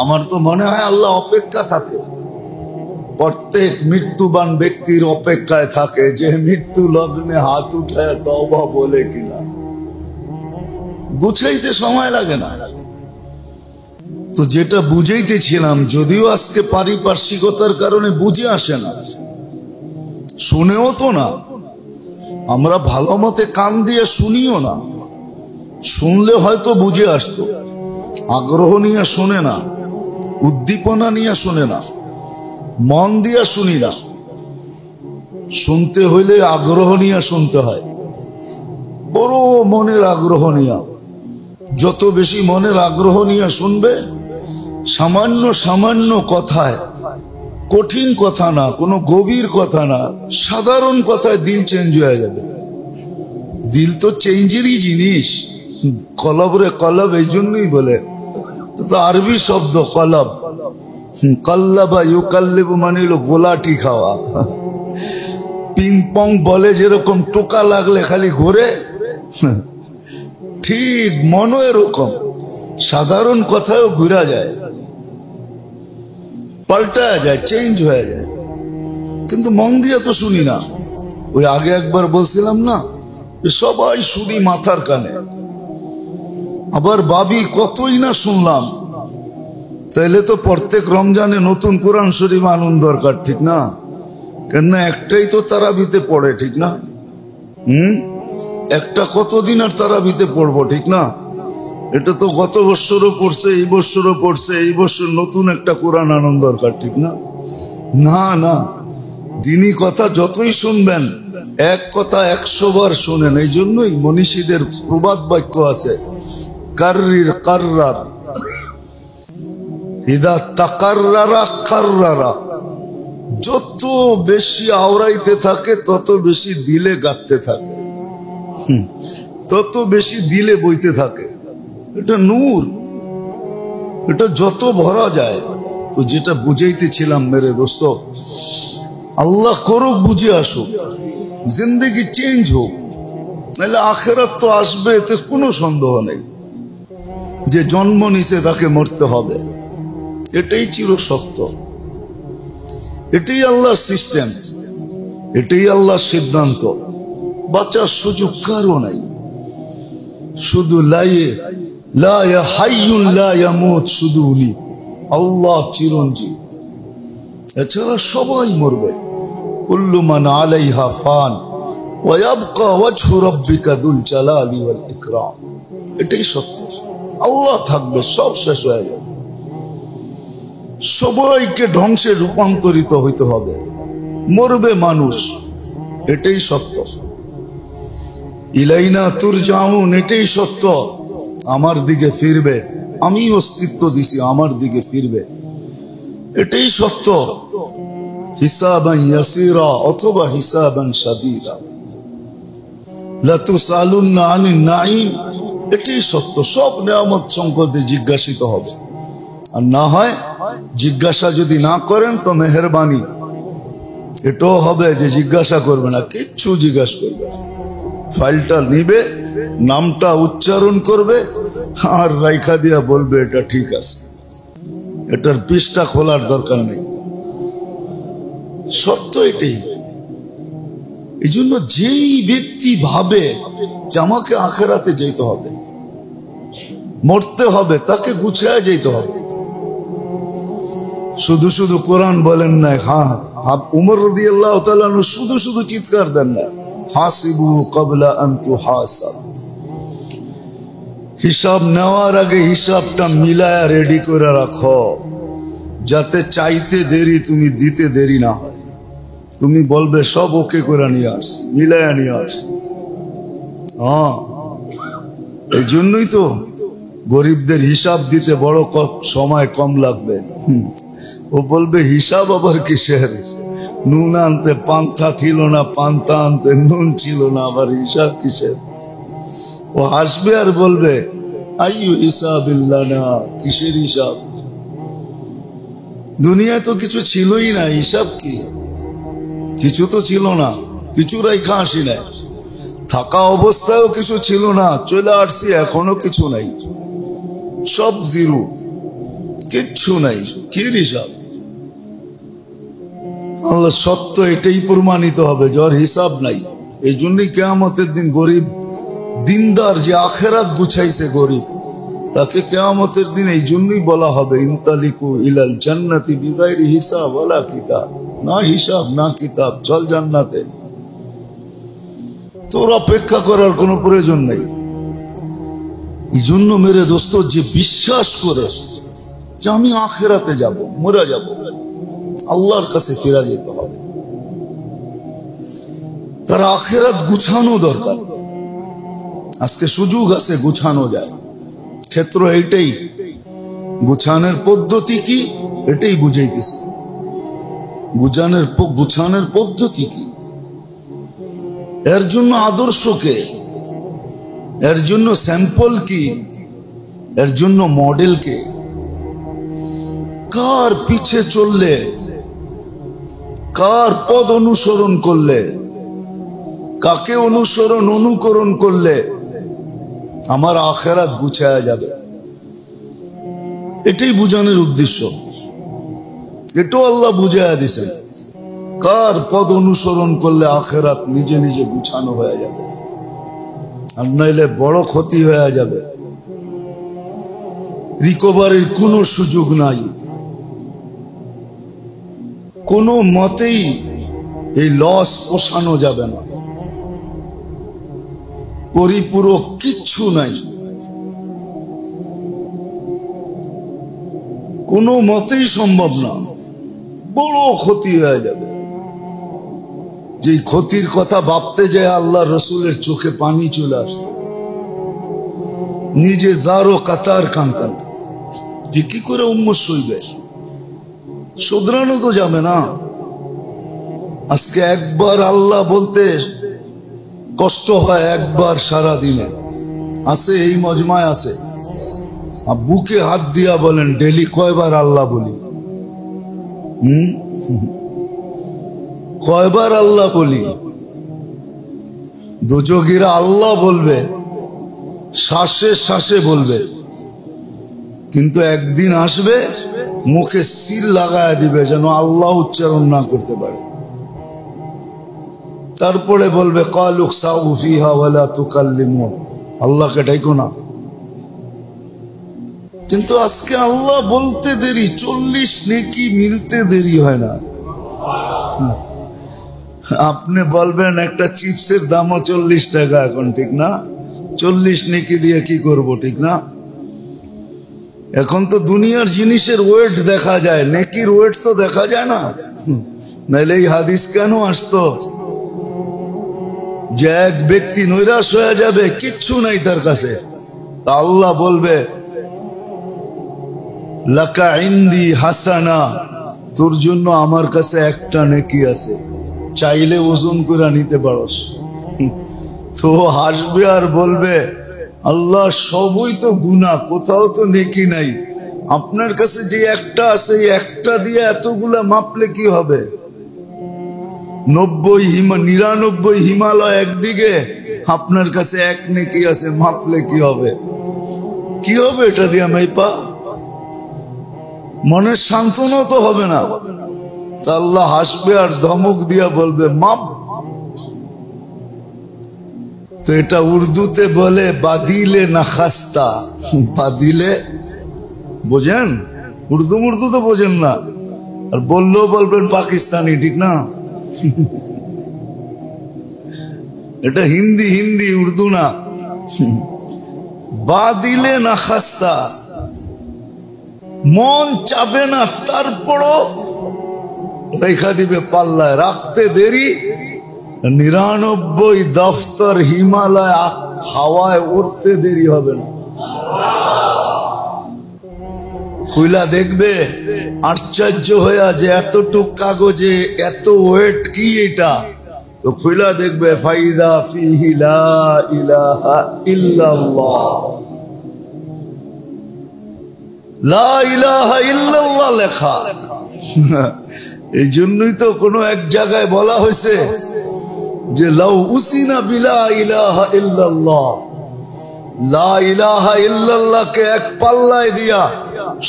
আমার তো মনে হয় আল্লাহ অপেক্ষা থাকে, প্রত্যেক মৃত্যুবান ব্যক্তির অপেক্ষায় থাকে যে মৃত্যু লগ্নে হাত উঠায় তওবা বলে কিনা। গুছাইতে সময় লাগে না। তো যেটা বুঝাইতেছিলাম, যদিও আজকে পারিপার্শ্বিকতার কারণে বুঝে আসে না, শুনেও তো না, আমরা ভালো মতে কান দিয়ে শুনিও না, শুনলে হয়তো বুঝে আসতো। আগ্রহ নিয়ে শোনে না, উদ্দীপনা নিয়ে শোনে না, মন দিয়া শুনি না। শুনতে হইলে আগ্রহ নিয়ে শুনতে হয়, বড় মনের আগ্রহ নিয়ে। যত বেশি মনের আগ্রহ নিয়ে শুনবে, সামান্য সামান্য কথায়, কঠিন কথা না, কোনো গভীর কথা না, সাধারণ কথায় দিল চেঞ্জ হয়ে যাবে। দিল তো চেঞ্জেরই জিনিস। কলব রে কলব এই জন্যই বলে, তো আরবি শব্দ কলব। কাল্লাবা ইউকাল্লিবু মানে হলো গোলাটি খাওয়া। পিং পং বলে যেরকম টোকা লাগলে খালি ঘুরে, ঠিক মনও এরকম, সাধারণ কথায়ও ঘুরা যায়, পাল্টা যায়, চেঞ্জ হয়ে যায়। কিন্তু মন দিয়ে তো শুনি না। ওই আগে একবার বলছিলাম না, সবাই শুনি মাথার কানে, আবার ভাবি কতই না শুনলাম। তাইলে তো প্রত্যেক রমজানে নতুন কোরআন শরীফ আনুন দরকার, ঠিক না? কেননা একটাই তো তারাবিতে পড়ে, ঠিক না? একটা কতদিন আর তারাবিতে পড়বো, ঠিক না? এটা তো গত বছরও পড়ছে, এই বছরও পড়ছে, এই বছর নতুন একটা কোরআন আনুন দরকার, ঠিক না? না না, দিনী কথা যতই শুনবেন, এক কথা 100 বার শোনেন। এই জন্যই মনীষীদের প্রবাদ বাক্য আছে, কাররির কাররার ইদা তাকাররারা কাররারা। যত বেশি আওড়াইতে থাকে তত বেশি দিলে গাঁথতে থাকে, তত বেশি দিলে বইতে থাকে। এটা নূর, এটা যত ভরা যায়। তো যেটা বুঝাইতেছিলাম মেরে দোস্ত, আল্লাহ করুক বুঝে আসুক, জিন্দগি চেঞ্জ হোক, নাহলে আখেরাত তো আসবে, এতে কোনো সন্দেহ নেই। যে জন্ম নিছে তাকে মরতে হবে, এটাই চির সত্য, এটাই আল্লাহর সিস্টেম, এটাই আল্লাহর সিদ্ধান্ত। বাঁচার সুযোগ কারো নাই, শুধু লা হাইয়ুন লা ইয়ামুত, শুধু উনি আল্লাহ চিরঞ্জীব, এছাড়া সবাই মরবে। কুল্লু মান আলাইহা ফান ওয়া ইয়াবকা ওয়াজহু রাব্বিকা যুল জালালি ওয়াল ইকরাম। এটাই সত্য, আল্লাহ থাকবে, সব শেষ হয়ে যাবে, সবাইকে ধ্বংসে রূপান্তরিত হইতে হবে, মরবে মানুষ, এটাই সত্য। ইলাইনা তুরজাউন, এটাই সত্য, আমার দিকে ফিরবে, আমি অস্তিত্ব দিছি, আমার দিকে ফিরবে, এটাই সত্য। হিসাবান ইয়াসিরা অথবা হিসাবান শাদীদা, লা তুসালুন্না আনিন নাঈম, এটাই সত্য। সব নিয়ামত সম্পদে জিজ্ঞাসিত হবে, আর না হয় জিজ্ঞাসা যদি না করেন তো মেহেরবানি এটাও হবে যে জিজ্ঞাসা করবে না, কিচ্ছু জিজ্ঞাসা করবে না। ফাইলটা নিবে, নামটা উচ্চারণ করবে, আর রাইখা দিয়া বলবে এটা ঠিক আছে, এটার পৃষ্ঠা খোলার দরকার নেই। সত্য এটাই। এই জন্য যেই ব্যক্তি ভাবে যে আমাকে আখেরাতে যেতে হবে, মরতে হবে, তাকে গুছিয়ে যেতে হবে। শুধু শুধু কোরআন বলেন না, হ্যাঁ উমর রাদিয়াল্লাহু তাআলা শুধু শুধু চিৎকার দেন না, হাসিবু ক্বাবলা আন তুহাসাব, হিসাব নেওয়ার আগে হিসাবটা মিলায়া রেডি করে রাখো, যাতে চাইতে দেরি তুমি দিতে দেরি না হয়। তুমি বলবে সব ওকে করে নিয়ে আসছি, মিলায়া নিয়ে আসছি। হ্যাঁ, এই জন্যই তো গরিবদের হিসাব দিতে বড় সময় কম লাগবে। ও বলবে হিসাব আবার কিসের, নুন আনতে পান্তা ছিল না, পান্তা আনতে নুন ছিল না, আবার হিসাব কিসের। ও হাসবে আর বলবে আইয়ু হিসাবিল্লাহ, না কিসের হিসাব, দুনিয়ায় তো কিছু ছিলই না, হিসাব কি, কিছু তো ছিল না, কিছু রাইখা আসি নাই, থাকা অবস্থায়ও কিছু ছিল না, চলে আসছি এখনো কিছু নাই, সব জিরো, কিচ্ছু নাই, কি হিসাব। আল্লাহ সত্য এটাই প্রমাণিত হবে, যার হিসাব নাই। এই জন্যই কিয়ামতের দিন গরিব দিনদার যে আখেরাত গুছাইছে গরিব, তাকে কিয়ামতের দিন এই জন্যই বলা হবে ইনতালিকু ইলাল জান্নাতি বিগাইরি হিসাব ওয়ালা কিতাব, না হিসাব না কিতাব, চল জান্নাতে। তোর অপেক্ষা করার কোনো প্রয়োজন নেই। এই জন্য মেরে দোস্ত, যে বিশ্বাস করে যে আমি আখিরাতে যাব, মরে যাব, আল্লাহর কাছে ফিরে যেতে হবে, তার আখিরাত গুছানো দরকার। আজকে সুযোগ আছে, গুছানো যায়। ক্ষেত্র এইটাই, গুছানোর পদ্ধতি কি এটাই বুঝাইতেছে। গুছানোর পদ্ধতি কি, এর জন্য আদর্শ কে, এর জন্য স্যাম্পল কি, এর জন্য মডেল কে, কার পিছে চললে, কার পদ অনুসরণ করলে, কাকে অনুকরণ করলে আমার আখিরাত গুছায়া যাবে, এটাই বুঝানোর উদ্দেশ্য। এটাও আল্লাহ বুঝাইয়া দিছেন, কার পদ অনুসরণ করলে আখিরাত নিজে নিজে গুছানো হয়ে যাবে, আর নাইলে বড় ক্ষতি হয়ে যাবে। রিকভারির কোনো সুযোগ নাই, কোনো মতেই এই লস পোষানো যাবে না, পরিপূরক কিচ্ছু নাই, কোনো মতেই সম্ভব না, বড় ক্ষতি হয়ে যাবে। যে ক্ষতির কথা ভাবতে যায় আল্লাহ রসুলের চোখে পানি চলে আসতো, নিজে জারো কাতার কান্তান, যে কি করে উম্মত সইবে, শুধরানো তো যাবে না। আজকে একবার আল্লাহ বলতে কষ্ট হয়, একবার সারা দিনে আছে, এই মজমায় আছে। বুকে হাত দিয়া বলেন ডেলি কয়বার আল্লাহ বলি, কয়বার আল্লাহ বলি। দুযোগীরা আল্লাহ বলবে, শ্বাসে শ্বাসে বলবে, কিন্তু একদিন আসবে মুখে সিল লাগায় দিবে যেন আল্লাহ উচ্চারণ না করতে পারে। তারপরে বলবে কালুক সাউ ফিহা ওয়ালা তুকাল্লিমুন, আল্লাহকে ডাইকো না। কিন্তু আজকে আল্লাহ বলতে দেরি, 40 নেকি মিলতে দেরি হয় না। আপনি বলবেন একটা চিপসের দামও 40 টাকা এখন, ঠিক না? 40 নেকি দিয়ে কি করব, ঠিক না? এখন তো দুনিয়ার জিনিসের ওয়েট দেখা যায়, নেকির ওয়েট তো দেখা যায় না। নাইলে এই হাদিস কেন আসতো যে এক ব্যক্তি নৈরাশ হয়ে যাবে, কিচ্ছু নাই তার কাছে, আল্লাহ বলবে লাকা ইন্দি হাসানা, তোর জন্য আমার কাছে একটা নেকি আছে, চাইলে ওজন করে নিতে পারস। তো হাসবে আর বলবে আল্লাহ সবই তো গুনাহ, কোথাও তো নেকি নাই, আপনার কাছে যে একটা আছে একটা দিয়ে এতগুলা মাপলে কি হবে? 99 হিমালয় একদিকে, আপনার কাছে এক নেকি আছে, মাপলে কি হবে? কি হবে এটা দিয়া মাইপা? মনের সান্ত্বনা তো হবে না। আল্লাহ হাসবে আর ধমক দিয়া বলবে মাপ। তো এটা উর্দুতে বলে বাদিলে না খাস্তা। বাদিলে বোঝেন? উর্দু তো বোঝেন না, আর বললেও বলবেন পাকিস্তানি, ঠিক না? এটা হিন্দি উর্দু না। বাদিলে না খাস্তা, মন চাবে না তারপরও রেখা দিবে পাল্লায়, রাখতে দেরি। 99 দফতর হিমালয় হাওয়ায় উড়তে দেরি হবে না। খুইলা দেখবে আশ্চর্য হইয়া যে এতটুক কাগজে এত ওয়েট কি এটা, তো খুইলা দেখবে ফাইদা ফিহি লা ইলাহা ইল্লাল্লাহ, লা ইলাহা ইল্লাল্লাহ লেখা। এই জন্যই তো কোনো এক জায়গায় বলা হয়েছে যে লাউ উসিনা বিলা ইলাহা ইল্লাল্লাহ, লা ইলাহা ইল্লাল্লাহকে এক পাল্লায় দিয়া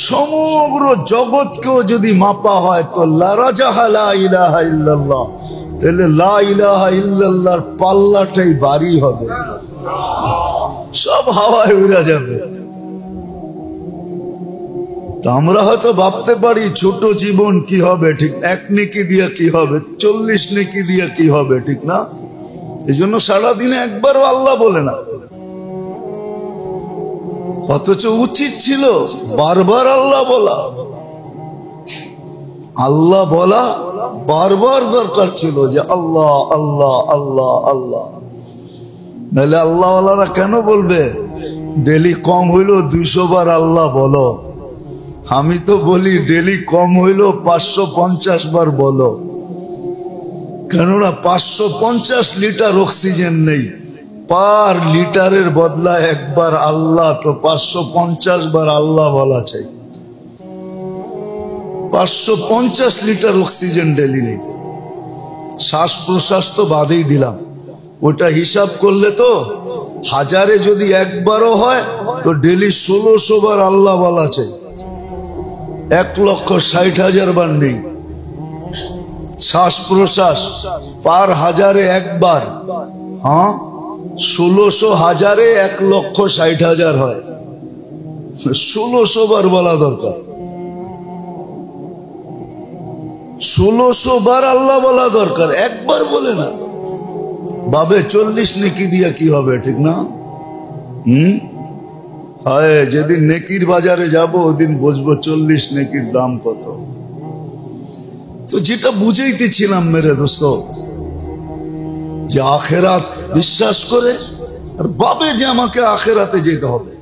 সমগ্র জগৎকেও যদি মাপা হয় তো লারাজাহা লা ইলাহা ইল্লাল্লাহ, তাহলে লা ইলাহা ইল্লাল্লাহর পাল্লাটাই ভারী হবে, সব হাওয়ায় উড়ে যাবে। তো আমরা হয়তো ভাবতে পারি ছোট জীবন কি হবে, ঠিক 1 নেকি দিয়া কি হবে, 40 নেকি দিয়া কি হবে, ঠিক না? এই জন্য সারাদিনে একবারও আল্লাহ বলে না, অথচ উচিত ছিল বারবার আল্লাহ বলা। আল্লাহ বলা বারবার দরকার ছিল যে আল্লাহ আল্লাহ আল্লাহ আল্লাহ। নাহলে আল্লাহওয়ালারা কেন বলবে ডেলি কম হইলো 200 বার আল্লাহ বলো? আমি তো বলি ডেলি কম হইলো 550 বার বলো, কেননা 550 লিটার অক্সিজেন নেই, পার লিটারের বদলা একবার আল্লাহ, তো 550 বার আল্লাহ বলা চাই। 550 লিটার অক্সিজেন ডেলি নেই, শ্বাস প্রশ্বাস তো বাদেই দিলাম, ওটা হিসাব করলে তো হাজারে যদি একবারও হয় তো ডেলি 1600 বার আল্লাহ বলা চাই। 1,60,000 বার নেই, শ্বাস প্রশ্বাস পার হাজারে একবার, হ্যাঁ 1600 হাজারে 1,60,000 হয়, 1600 বার বলা দরকার। 1600 বার আল্লাহ বলা দরকার, একবার বলে না। বাবে 40 নেকি দিয়া কি হবে, ঠিক না? হয় যেদিন নেকির বাজারে যাব ওদিন বুঝবো 40 নেকির দাম কত। তো যেটা বুঝাইতেছিলাম মেরে দোস্ত, যে আখেরাত বিশ্বাস করে আর ভাবে যে আমাকে আখেরাতে যেতে হবে,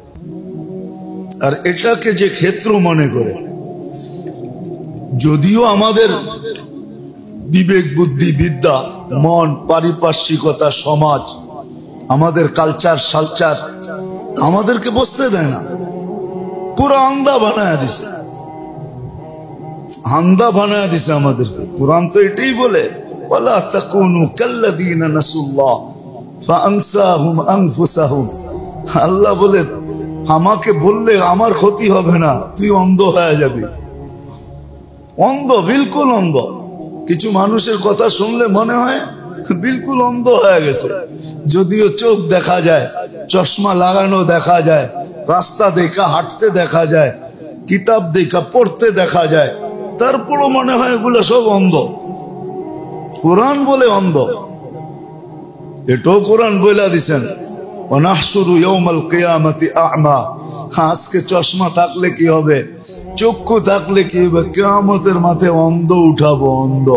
আর এটাকে যে ক্ষেত্র মনে করে, যদিও আমাদের বিবেক বুদ্ধি বিদ্যা মন পারিপার্শ্বিকতা সমাজ আমাদের কালচার সালচার আমাদেরকে বসতে দেয় না, পুরো আন্দা বানায় দিছে, আন্দা বানায় দিছে আমাদেরকে। কুরআন তো এটাই বলে, ওয়ালা তাকুনু কাল্লাযীনা নাসুল্লাহ ফাআনসাহুম আনফুসাহুম। আল্লাহ বলে আমাকে বললে আমার ক্ষতি হবে না, তুই অন্ধ হয়ে যাবি। অন্ধ, বিলকুল অন্ধ। কিছু মানুষের কথা শুনলে মনে হয় বিলকুল অন্ধ হয়ে গেছে, যদিও চোখ দেখা যায়, চশমা লাগানো দেখা যায়, রাস্তা দেখা হাঁটতে দেখা যায়, কিতাব দেখা পড়তে দেখা যায়, তারপরও মনে হয় এগুলো সব অন্ধ। কোরআন বলে অন্ধ, এটাও কোরআন বইলা দিছেন, ওয়ানাহশুরু ইয়াউমাল কিয়ামাতি আ'মা। আজকে চশমা থাকলে কি হবে, চক্ষু থাকলে কি হবে, কিয়ামতের মাঠে অন্ধ উঠাবো, অন্ধ।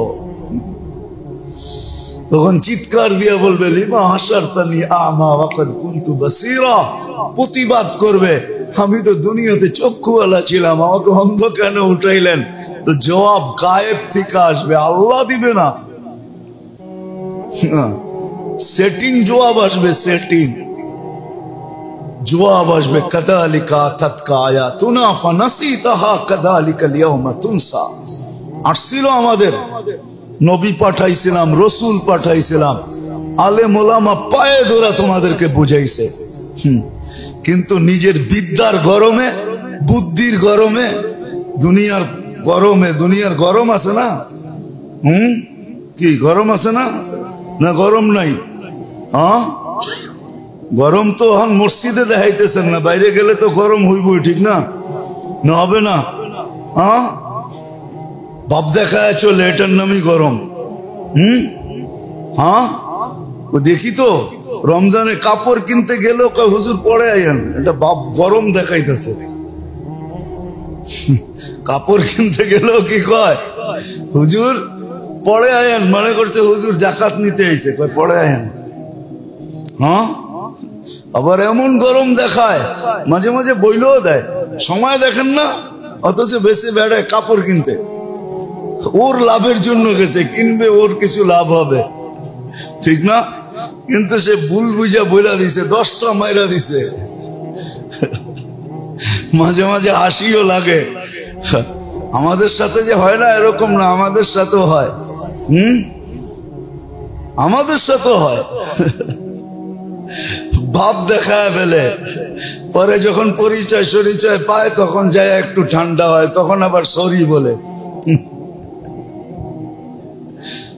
তখন চিৎকার দিয়ে বলবে লিমা হাশারতানি আ'মা ওয়া কাদ কুনতু বাসীরা। প্রতিবাদ করবে, আমি তো দুনিয়াতে চক্ষুওয়ালা ছিলাম, আমাকে অন্ধ কেন উঠাইলেন? তো জবাব গায়েব থেকে আসবে, আল্লাহ দিবে না, সেটিং জবাব আসবে, সেটিং জবাব আসবে। কাযালিকা আতাতকা আয়াতুনা ফানাসিতাহা কাযালিকাল ইয়াওমা তুনসা। আসছিল আমাদের নবী পাঠাইছিলাম, রসুল পাঠাইছিলাম, আলেম ওলামা পায়ে ধরে তোমাদেরকে বুঝাইছে, কিন্তু নিজের বিদ্যার গরমে, বুদ্ধির গরমে, দুনিয়ার গরমে, দুনিয়ার গরম আছে না, কি গরম আছে না? না গরম নাই? হ্যাঁ গরম তো এখন মসজিদে দেখাইতেছেন না, বাইরে গেলে তো গরম হইবই, ঠিক না? না হবে না? হ্যাঁ ভাব দেখায় চলে, এটার নামই গরম। হ্যাঁ দেখি তো রমজানে কাপড় কিনতে গেল, হুজুর পরে আইন, এটা বাপ গরম দেখাইতেছে। কাপড় কিনতে গেল কি কয়, হুজুর পরে আয়েন, মনে করছে হুজুর জাকাত নিতে আইছে, কয় পরে আয়েন। হ্যাঁ আবার এমন গরম দেখায়, মাঝে মাঝে বইলেও দেয়, সময় দেখেন না, অথচ বেশি বেড়ায় কাপড় কিনতে। ওর লাভের জন্য গেছে, কিনবে, ওর কিছু লাভ হবে, ঠিক না? কিন্তু সে ভুল বুঝা বইলা দিছে, 10টা মাইরা দিছে। মাঝে মাঝে হাসিও লাগে, আমাদের সাথে যে হয় না এরকম না, আমাদের সাথেও হয়, আমাদের সাথেও হয়। ভাব দেখায় ফেলে, পরে যখন পরিচয় সরিচয় পায় তখন যায় একটু ঠান্ডা হয়, তখন আবার সরি বলে।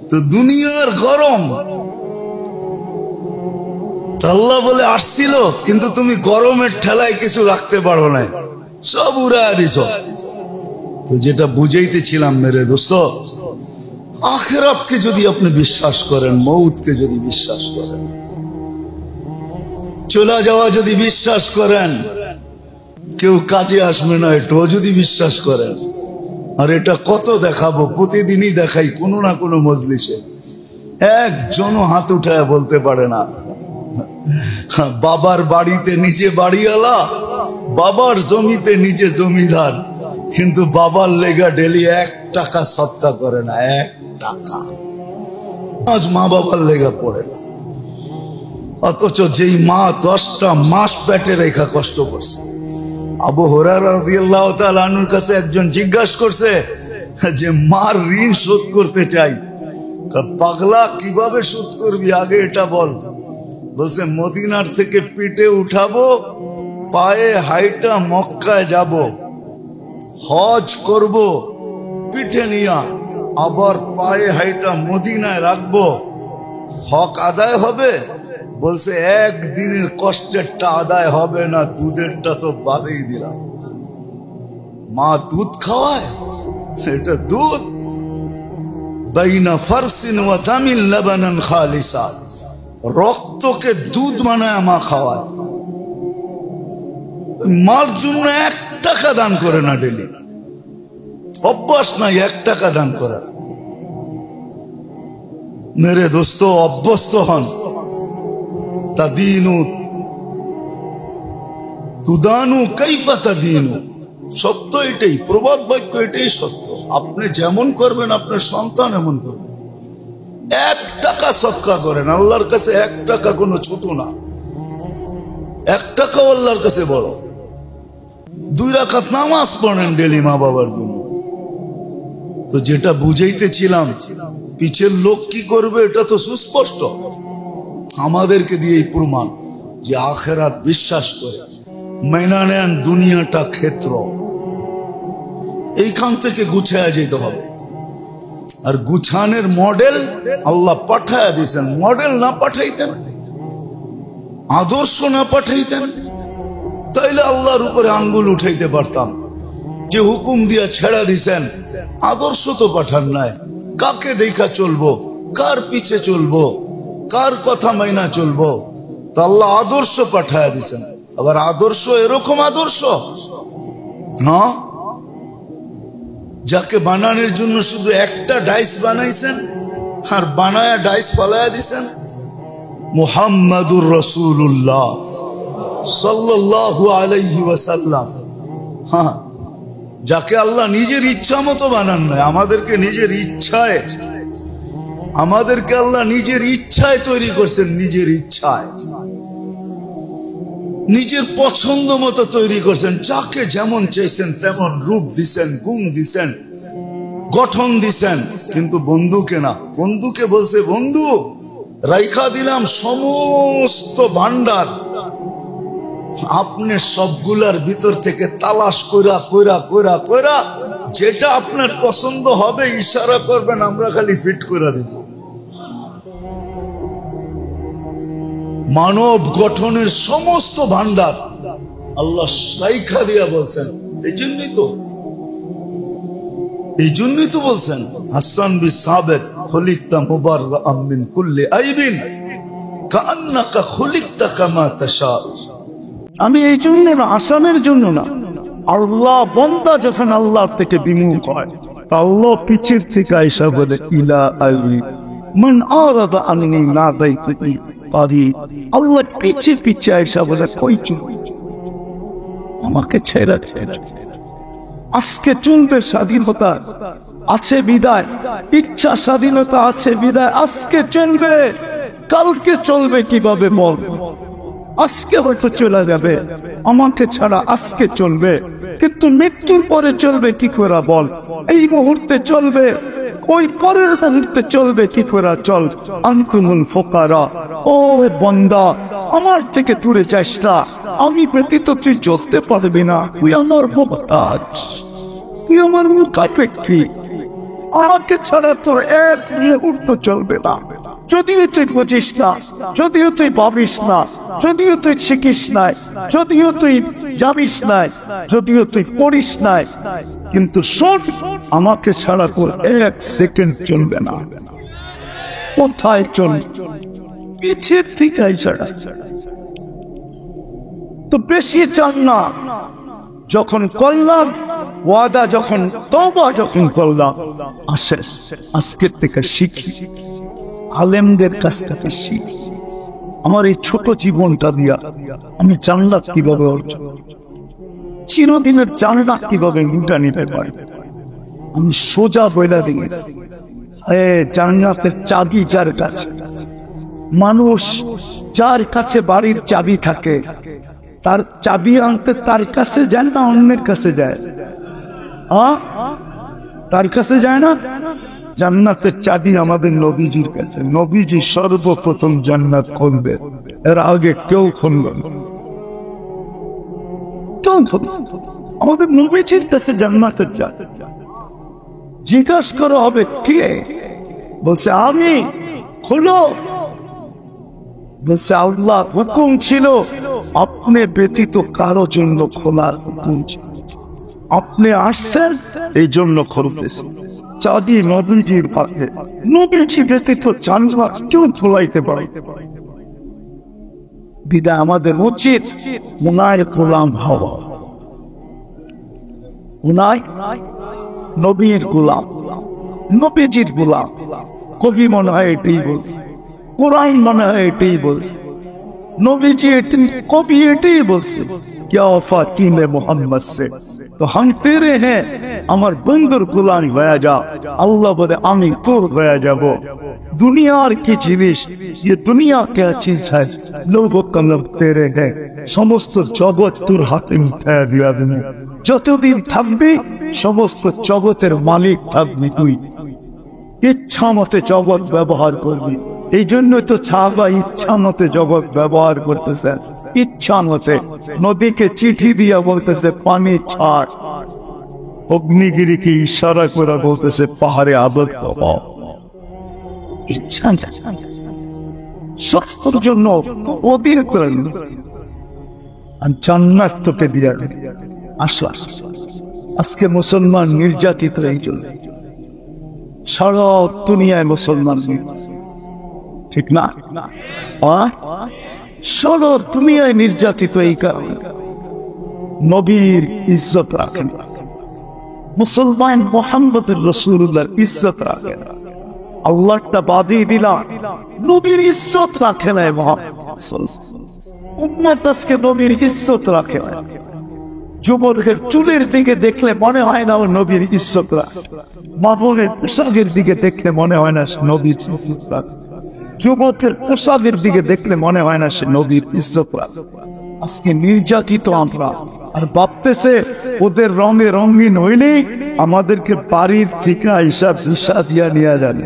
তো দুনিয়ার গরম, আল্লাহ বলে আসছিল, কিন্তু তুমি গরমের ঠেলায় কিছু রাখতে পারো না। সব উড়ায় দিছ। তো যেটা বুঝাইতেছিলাম মেরে দোস্ত, আখিরাতকে যদি আপনি বিশ্বাস করেন, মউতকে যদি বিশ্বাস করেন, চলে যাওয়া যদি বিশ্বাস করেন, কেউ কাজে আসবে না এটাও যদি বিশ্বাস করেন, আর এটা কত দেখাবো, প্রতিদিনই দেখাই কোনো না কোনো মজলিসে, একজনও হাত উঠায় বলতে পারে না বাবার বাড়িতে নিজে বাড়িওয়ালা, বাবার জমিতে নিজে জমিদার, কিন্তু বাবার লেগা ডেলি 1 টাকা সদকা করে না, 1 টাকা আজ মা বাবার লেগা পড়ে না। অথচ যেই মা 10টা মাস পেটে রেখা কষ্ট করছে। আবু হুরায়রা রাদিয়াল্লাহু তাআলা আনহুর কাছে একজন জিজ্ঞাসা করছে যে মার ঋণ শোধ করতে চাই। পাগলা, কিভাবে শোধ করবি, আগে এটা বল। বলছে মদিনার থেকে পিঠে উঠাবো, পায়ে হাইটা মক্কায় যাব, হজ করব পিঠে নিয়া, আবার পায়ে হাইটা মদিনায় রাখবো, হক আদায় হবে? বলছে একদিনের কষ্টেরটা আদায় হবে না, দুধেরটা তো বাদেই দিলাম। মা দুধ খাওয়ায়, এটা দুধ। বাইনা ফারসিন ওয়া দামিন লাবানান খালিসা, রক্তকে দুধ বানায় মা খাওয়ায়। মার জন্য 1 টাকা দান করে না ডেলি, অভ্যাস নাই 1 টাকা দান করা। মেরে দোস্ত, অভ্যস্ত হন। তাদিনু তুদানু কাইফা তাদিনু, সত্য এটাই, প্রবাদ বাক্য এটাই সত্য। আপনি যেমন করবেন আপনার সন্তান এমন করবে। 1 টাকা সদকা করেন, আল্লাহর কাছে 1 টাকা কোনো ছোট না, 1 টাকাও আল্লাহর কাছে বড়। 2 রাকাত নামাজ পড়েন ডেলি মা বাবার জন্য। তো যেটা বুঝাইতেছিলাম, পিছের লোক কি করবে এটা তো সুস্পষ্ট, আমাদেরকে দিয়েই প্রমাণ যে আখিরাত বিশ্বাস করে মেনে নেন দুনিয়াটা ক্ষেত্র। এইখান থেকে গুছায়া যেতে হবে। আর গুছানের মডেল আল্লাহ পাঠায়া দিয়েছেন। মডেল না পাঠাইতেন, আদর্শ না পাঠাইতেন, তাইলে আল্লাহর উপরে আঙ্গুল উঠাইতে পারতাম। যে হুকুম দিয়া ছেড়া দিছেন, আদর্শ তো পাঠান নাই। কাকে দেখা চলবো, কার পিছে চলবো, কার কথা মাইনা চলবো? তো আল্লাহ আদর্শ পাঠায়া দিছেন। আবার আদর্শ এরকম আদর্শ, হ্যাঁ, যাকে বানানোর জন্য শুধু একটা ডাইস বানাইছেন আর বানায়া ডাইস পালায়া দিছেন। মুহাম্মাদুর রাসূলুল্লাহ সাল্লাল্লাহু আলাইহি ওয়াসাল্লাম, হ্যাঁ, যাকে আল্লাহ নিজের ইচ্ছা মতো বানান নাই, আমাদেরকে আল্লাহ নিজের ইচ্ছায় তৈরি করছেন। নিজের ইচ্ছায়, নিজের পছন্দ মতো তৈরি করছেন। যাকে যেমন চাইছেন তেমন রূপ দিছেন, গুণ দিছেন, গঠন দিছেন। কিন্তু বন্ধুকে না, বন্ধুকে বলছে বন্ধু রাইখা দিলাম সমস্ত ভান্ডার, আপনি সবগুলার ভিতর থেকে তালাশ কইরা কইরা কইরা কইরা যেটা আপনার পছন্দ হবে ইশারা করবেন, আমরা খালি ফিট করে দিব। মানব গঠনের সমস্ত ভান্ডার আল্লাহ রাইখা দিয়া বলছেন। এই জন্যই তো বলছেন হাসান বিন সাবিত, খুলিকতা মুবাররাআম মিন কুল্লি আইবিন কাআন্নাকা খুলিকতা কামা তাশা। আমি এই জন্য না, আসামের জন্য না। আল্লাহ বান্দা যখন আল্লাহর থেকে বিমুখ হয়, আল্লাহ পিছের থেকে আইসা বলে ইলা আইবি মান আরাদা আননি নাদাইতু পারি। আল্লাহ পিছে পিছে আইসা বলে কই চুপ, আমাকে ছেড়ে ছেড়ে। আজকে চলবে স্বাধীনতা আছে বিদায়, ইচ্ছা স্বাধীনতা আছে বিদায়। আজকে চলবে, কালকে চলবে কিভাবে বল? আজকে হয়তো চলে যাবে, আমাকে ছাড়া আজকে চলবে, কিন্তু মৃত্যুর পরে চলবে কি করে বল? এই মুহূর্তে চলবে, ওই পরের মুহূর্তে চলবে কি করে? চল আনতুমুল ফুকারা, ও বান্দা আমার থেকে দূরে যাস না, আমি ব্যতীত তুই চলতে পারবি না। তুই আমার মুহতাজ, তুই আমার মুখাপেক্ষী, আমাকে ছাড়া তোর এক মুহূর্ত চলবে না। যদিও তুই বুঝিস না, যদিও তুই ভাবিস না, যদিও তুই শিখিস নাই, যদিও তুই জানিস নাই, যদিও তুই পড়িস নাই, কিন্তু শোন, আমাকে ছাড়া তোর 1 সেকেন্ড চলবে না। কোথায় চলবে? পিছের থেকে ছাড়া তো বেশি চান না। যখন করলাম ওয়াদা, যখন তওবা যখন করলাম, আজকের থেকে শিখি, আলেমদের কাছ থেকে শিখি। আমার এই ছোট জীবনটা দিয়া আমি জান্নাত কিভাবে অর্জন, চিরদিনের জান্নাত কিভাবে লুটা নিতে পারি। আমি সোজা বইলা দিয়েছি, জান্নাতের চাবি যার কাছে। মানুষ যার কাছে বাড়ির চাবি থাকে, তার চাবি আনতে তার কাছে যায় না, অন্যের কাছে যায়? তার কাছে যায় না। জান্নাতের চাবি আমাদের নবীজির কাছে। নবীজি সর্বপ্রথম জান্নাত খুলবে, এর আগে কেউ খুলল না। আমাদের নবীজির কাছে জান্নাতের চাবি। জিজ্ঞাসা করা হবে, কে? বলছে আমি। খুলো। বলছে আল্লাহ হুকুম ছিল, আপনি ব্যতীত কারো জন্য খোলার হুকুম ছিল, আপনি আসছেন এই জন্য খুলতেছি। চাবি নবীজির কাছে, নবীজি ব্যতীত জান্নাত কেউ খোলাইতে পারে। বিদায় আমাদের উচিত উনার গোলাম হওয়া, উনার নবীর গোলাম, নবীজির গোলাম। কবি মনে হয় এটাই বলছে, কোরআন মনে হয় এটাই বলছে, নবীজি এটাই, কবি এটাই বলছে, क्या फातिम मोहम्मद से तो हम तेरे हैं, আমার বন্ধুর গোলাম হয়ে যা। আল্লাহ বলে আমি তোর হয়ে যাব। দুনিয়ার কি জিনিস, ये दुनिया क्या चीज है, लोगों का लब तेरे हैं, সমস্ত জগৎ তোর হাতে উঠায় দিয়া দিবে। যতদিন থাকবি সমস্ত জগতের মালিক থাকবি তুই, ইচ্ছা মতে জগৎ ব্যবহার করবি। এই জন্য তো সাহাবা ইচ্ছা মতে জগৎ ব্যবহার করতেছে, ইচ্ছা মতে। নদীকে চিঠি দিয়া বলতেছে পানি ছাড়, অগ্নিগিরিকে ইশারা করে বলতেছে পাহাড়ে আবদ্ধ হ। ইচ্ছা সত্যর জন্য অধীর করে আর জান্নাত তোকে দিয়া আশ্বাস। আজকে মুসলমান নির্যাতিত এই জন্য, সারা দুনিয়ায় মুসলমান, ঠিক না? সারা দুনিয়ায় নির্যাতিত এই কারণে নবীর ইজ্জত রাখেন, মুসলমান মুহাম্মদুর রাসূলুল্লাহর ইজ্জত রাখেন। আল্লাহটা বাদই দিলাম, নবীর ইজ্জত রাখে না। উম্মত আজকে নবীর ইজ্জত রাখে না। যুবকের চুলের দিকে দেখলে মনে হয় না ও নবীর ইজ্জত রাখে, মামুনের পোশাকের দিকে দেখলে মনে হয় না সে নবীর ইজ্জত রাখে, যুবকের পোশাকের দিকে দেখলে মনে হয় না সে নবীর ইজ্জত রাখে। আজকে নির্যাতিত আমরা, আর ভাবতেছে ওদের রঙে রঙিন হইলেই আমাদেরকে বাড়ির থেকে হিসাব দিয়া নিয়ে যাবে,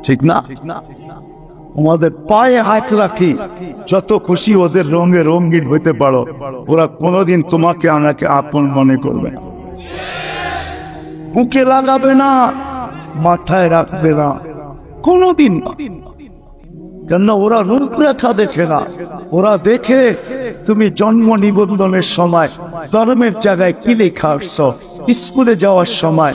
ঠিক না? আমাদের পায়ে হাত রাখি, যত খুশি ওদের রঙে রঙিন হইতে পারো, ওরা কোনোদিন তোমাকে আমাকে আপন মনে করবে না, বুকে লাগাবে না, মাথায় রাখবে না, কোনোদিন না। কেন? ওরা রূপরেখা দেখে না, ওরা দেখে তুমি জন্ম নিবন্ধনের সময় ধর্মের জায়গায় কি লেখা আসছো, স্কুলে যাওয়ার সময়,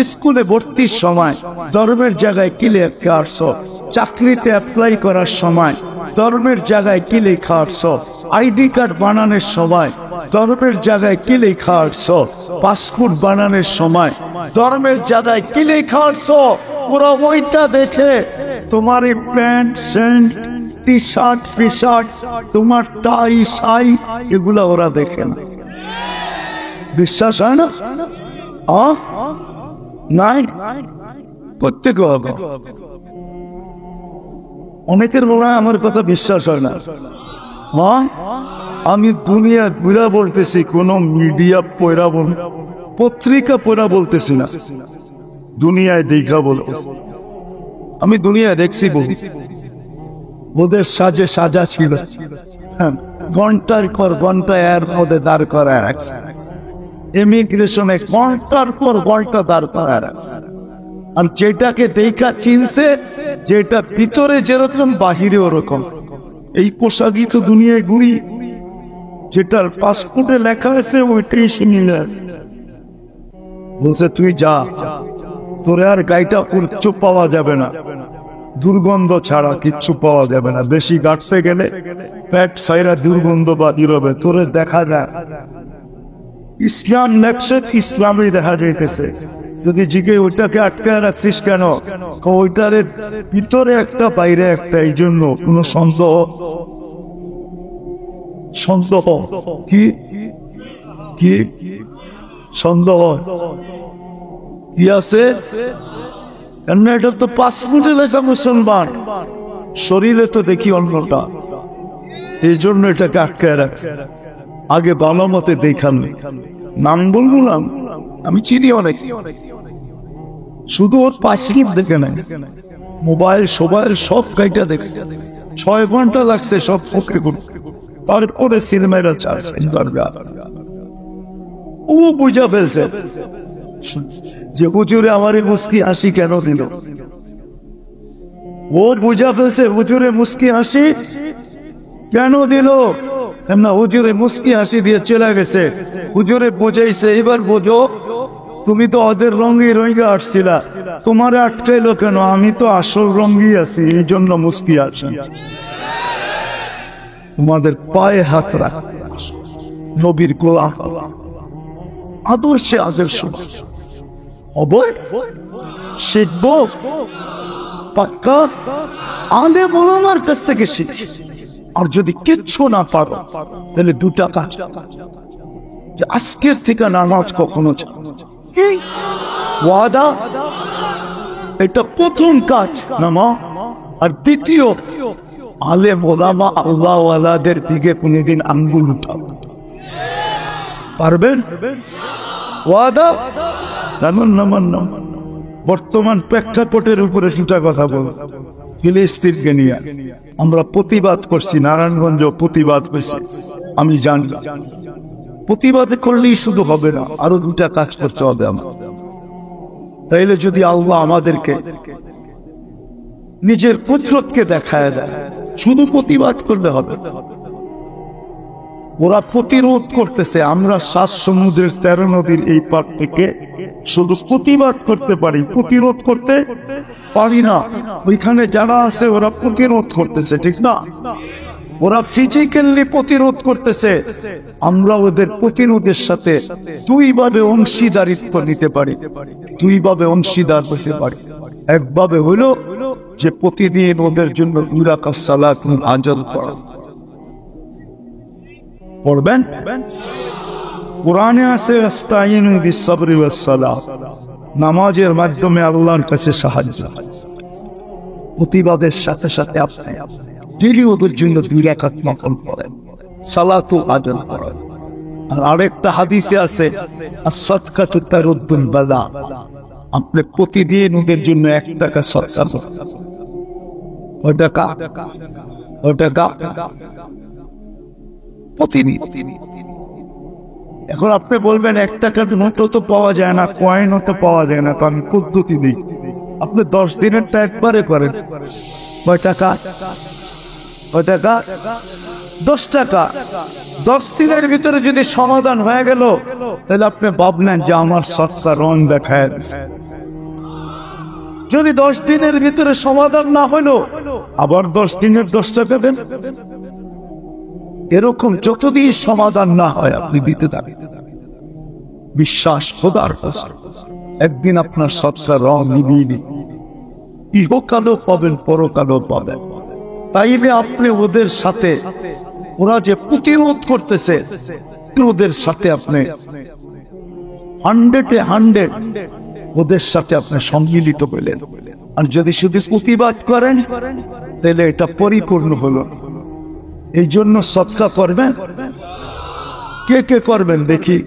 স্কুলে ভর্তির সময় ধর্মের জায়গায় কি লেখা আসছো, চাকরিতে অ্যাপ্লাই করার সময় ধর্মের জায়গায় কি লেখা আসছো, আইডি কার্ড বানানোর সময় ধর্মের জায়গায় কি লেখা আসছো, পাসপোর্ট বানানোর সময় ধর্মের জায়গায় কি লেখা আসছো। ওরা ওইটা দেখে তোমার প্যান্ট শার্ট টি শার্ট ফি শার্ট, তোমার টাই সাই, এগুলা ওরা দেখে না। বিশ্বাস হয় না? নাই প্রত্যেক হবে। অনেকের মনে হয় আমার কথা বিশ্বাস হয় না। আমি দুনিয়া ঘুরা বলতেছি, কোন মিডিয়া পয়রা বল, পত্রিকা পয়রা বলতেছি না, দুনিয়ায় দেখা বলতেছি। আমি দুনিয়ায় দেখছি, ওদের সাজে সাজা ছিল, ঘন্টার পর ঘন্টা এর মধ্যে দাঁড় করা রাখছে, ইমিগ্রেশনে ঘন্টার পর ঘন্টা দাঁড় করা রাখছে। আর যেটাকে দেখা চিনছে, যেটা ভিতরে যেরকম বাহিরে ওরকম। এই পোশাকই তো দুনিয়ায় ঘুরি, যেটার পাসপোর্টে লেখা আছে ওইটাই সে নিয়ে আসে। বলছে তুই যা, তোরে আর গাইটা কিচ্ছু পাওয়া যাবে না, দুর্গন্ধ ছাড়া কিচ্ছু পাওয়া যাবে না। বেশি গাঁটতে গেলে পেট সাইরা দুর্গন্ধ বাহির হবে, তোরে দেখা যায়। ইসলাম লেখছে, ইসলামই দেখা যাইতেছে। যদি জিগে ওইটাকে আটকে রাখছিস কেন, ওইটার ভিতরে একটা বাইরে একটা, এই জন্য কোন সন্দেহ সন্দেহ কি কি সন্দেহ কি আছে? কেন এটা তো পাসপোর্টে লেখা মুসলমান, শরীরে তো দেখি অন্যটা, এই জন্য এটাকে আটকে রাখছে। আগে ভালো মতে দেখান, নাম বলবো না, আমি চিনি অনেক, শুধু ওর পাসপোর্ট দেখে নাই, মোবাইল সোবাইল সব গাইটা দেখছে, 6 ঘন্টা লাগছে সব ওকে করতে। তারপরে সিনেমারা চাচ্ছে, ও বুঝা ফেলছে যে হুজুরে আমার মুস্কি হাসি কেন দিল। ও বুঝা ফেলছে হুজুরে মুস্কি হাসি কেন দিল, না হুজুরে মুস্কি হাসি দিয়ে চলে গেছে। হুজুরে বুঝাইছে, এবার বোঝো, তুমি তো ওদের রঙে রঙে আসছিলা, তোমারে আটকাইলো কেন? আমি তো আসল রঙই আছি, এই জন্য মুস্কি হাসি। তোমাদের পায়ে হাত রাখ, নবীর গোলাম আদর্শে আদর্শ শিখব, পাক্কা আলেম ওলামার কাছ থেকে শিখ। আর যদি কিচ্ছু না পারো, তাহলে 2টা কাজ, যে আজকের থেকে নামাজ কখনো ওয়াদা, এটা প্রথম কাজ নামা। আর দ্বিতীয়, আলেম ওলামা আল্লাহ ওয়ালাদের দিকে কোনদিন আঙ্গুল উঠাও, পারবেন? ওয়াদা নামান নামান নাম। বর্তমান প্রেক্ষাপটের উপরে দুটা কথা বল, ফিলিস্তিনকে নিয়ে আমরা প্রতিবাদ করছি, নারায়ণগঞ্জ প্রতিবাদ করছি, আমি জানি। প্রতিবাদ করলেই শুধু হবে না, আরো 2টা কাজ করতে হবে আমার। তাইলে যদি আল্লাহ আমাদেরকে নিজের কুদরতকে দেখায় দেয়, শুধু প্রতিবাদ করলে হবে। ওরা প্রতিরোধ করতেছে, আমরা 7 সমুদ্রের 13 নদীর এই পার থেকে শুধু প্রতিবাদ করতে পারি, প্রতিরোধ করতে পারি না। ওইখানে যারা আছে ওরা প্রতিরোধ করতেছে, ঠিক না? ওরা ফিজিক্যালি প্রতিরোধ করতেছে, আমরা ওদের প্রতিরোধের সাথে 2 ভাবে অংশীদারিত্ব নিতে পারি, 2 ভাবে অংশীদার হতে পারি। একভাবে হইল যে প্রতিদিন ওদের জন্য 2 রাকাত সালাত আযান পড়া, পড়বেন। কোরআনে আছে আস্তাইনু বিস-সাবরি ওয়াস-সালাহ, নামাজের মাধ্যমে আল্লাহর কাছে সাহায্য। প্রতিবাদের সাথে সাথে আপনি ডেইলি ওদের জন্য 2 রাকাত নফল পড়েন, সালাতু আযান পড়েন। আর আরেকটা হাদিসে আছে আস-সাদকাতু তারুদ্দুল বালা, আপনি প্রতিদিন ওদের জন্য 1 টাকা সদকা করেন। ওই টাকা প্রতিদিন। এখন আপনি বলবেন 1 টাকার নোটও তো পাওয়া যায় না, কয়েনও তো পাওয়া যায় না, কারণ পদ্ধতি নেই। আপনি 10 দিনেরটা একবারে করেন, কয় টাকা? 10 টাকা। 10 দিনের ভিতরে যদি সমাধান হয়ে গেল, তাহলে আপনি ভাবলেন যে আমার সৎকা রং দেখায় দিচ্ছে। যদি 10 দিনের ভিতরে সমাধান না হলো, আবার 10 দিনের 10 টাকা দেন। এরকম যতদিন সমাধান না হয় আপনি দিতে থাকেন। বিশ্বাস খোদার কসম, একদিন আপনার সৎকা রং নিবিয়ে, ইহকালও পাবেন, পরকালও পাবেন। তাইলে আপনি ওদের সাথে, ওরা যে প্রতিরোধ করতেছে, ওদের সাথে আপনি 100-এ 100 ওদের সাথে আপনি সম্মিলিত হইলেন। আর যদি শুধু প্রতিবাদ করেন, তাহলে এটা পরিপূর্ণ হলো। এই জন্য সদকা করবেন। কে কে করবেন দেখি?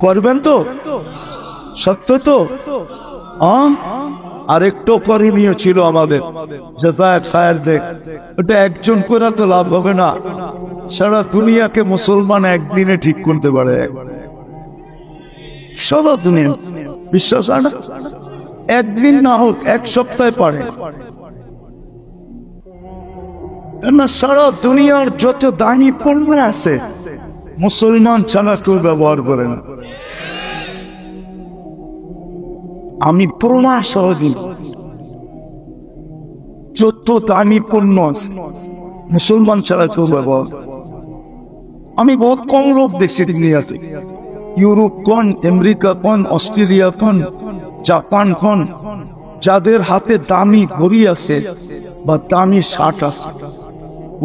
করবেন তো? সত্য তো? আরেকটু করণীয় ছিল আমাদের, ওটা একজন করে তো লাভ হবে না, সারা দুনিয়াকে মুসলমান একদিনে ঠিক করতে পারে। সারা দুনিয়া বিশ্বাস হয় না? একদিন না হোক এক সপ্তাহে পারে না। সারা দুনিয়ার যত দামি পণ্য আছে মুসলমান ছাড়া কেউ ব্যবহার করে না। আমি প্রমাণ সহজে যত দামি পণ্য আছে মুসলমান ছাড়া কেউ ব্যবহার। আমি বহুত কম লোক দেখছি দুনিয়াতে, ইউরোপ কোন, আমেরিকা কোন, অস্ট্রেলিয়া কোন, জাপান কোন, যাদের হাতে দামি ঘড়ি আছে বা দামি শার্ট আছে,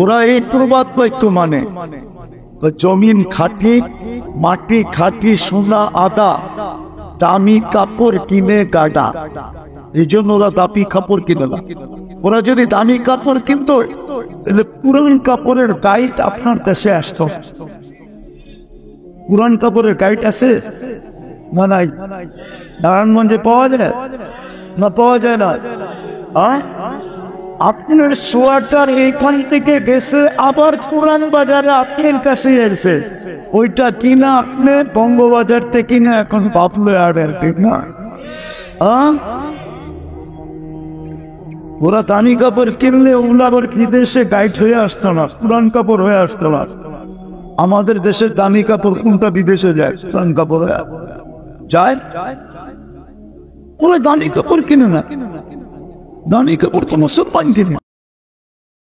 ওরা এই প্রবাদ বাক্য মানে জমিন খাটি, মাটি খাটি, সোনা আদা, দামি কাপড় কিনে গাদা। এই জন্য ওরা দামি কাপড় কিনে না। ওরা যদি দামি কাপড় কিনতো তাহলে পুরান কাপড়ের গাইড আপনার দেশে আসতো। পুরান কাপড়ের গাইড আছে না? নাই। নারায়ণগঞ্জে পাওয়া যায় না? পাওয়া যায় না। আপনার সোয়াটার এইখান থেকে গেছে আবার পুরান বাজারে আপনার কাছে এসে, ওইটা কিনা আপনি বঙ্গবাজার থেকে কিনা এখন বাপলে আর ঠিক না? ওরা দামি কাপড় কিনলে ওগুলো আবার বিদেশে গাইড হয়ে আসতো না, পুরান কাপড় হয়ে আসতো না। আমাদের দেশের দামি কাপড় কোনটা বিদেশে যায়? পুরান কাপড় হয়ে যায়। ওরা দামি কাপড় কিনে না, দামি কাপড় তো মুসলমান কিনে।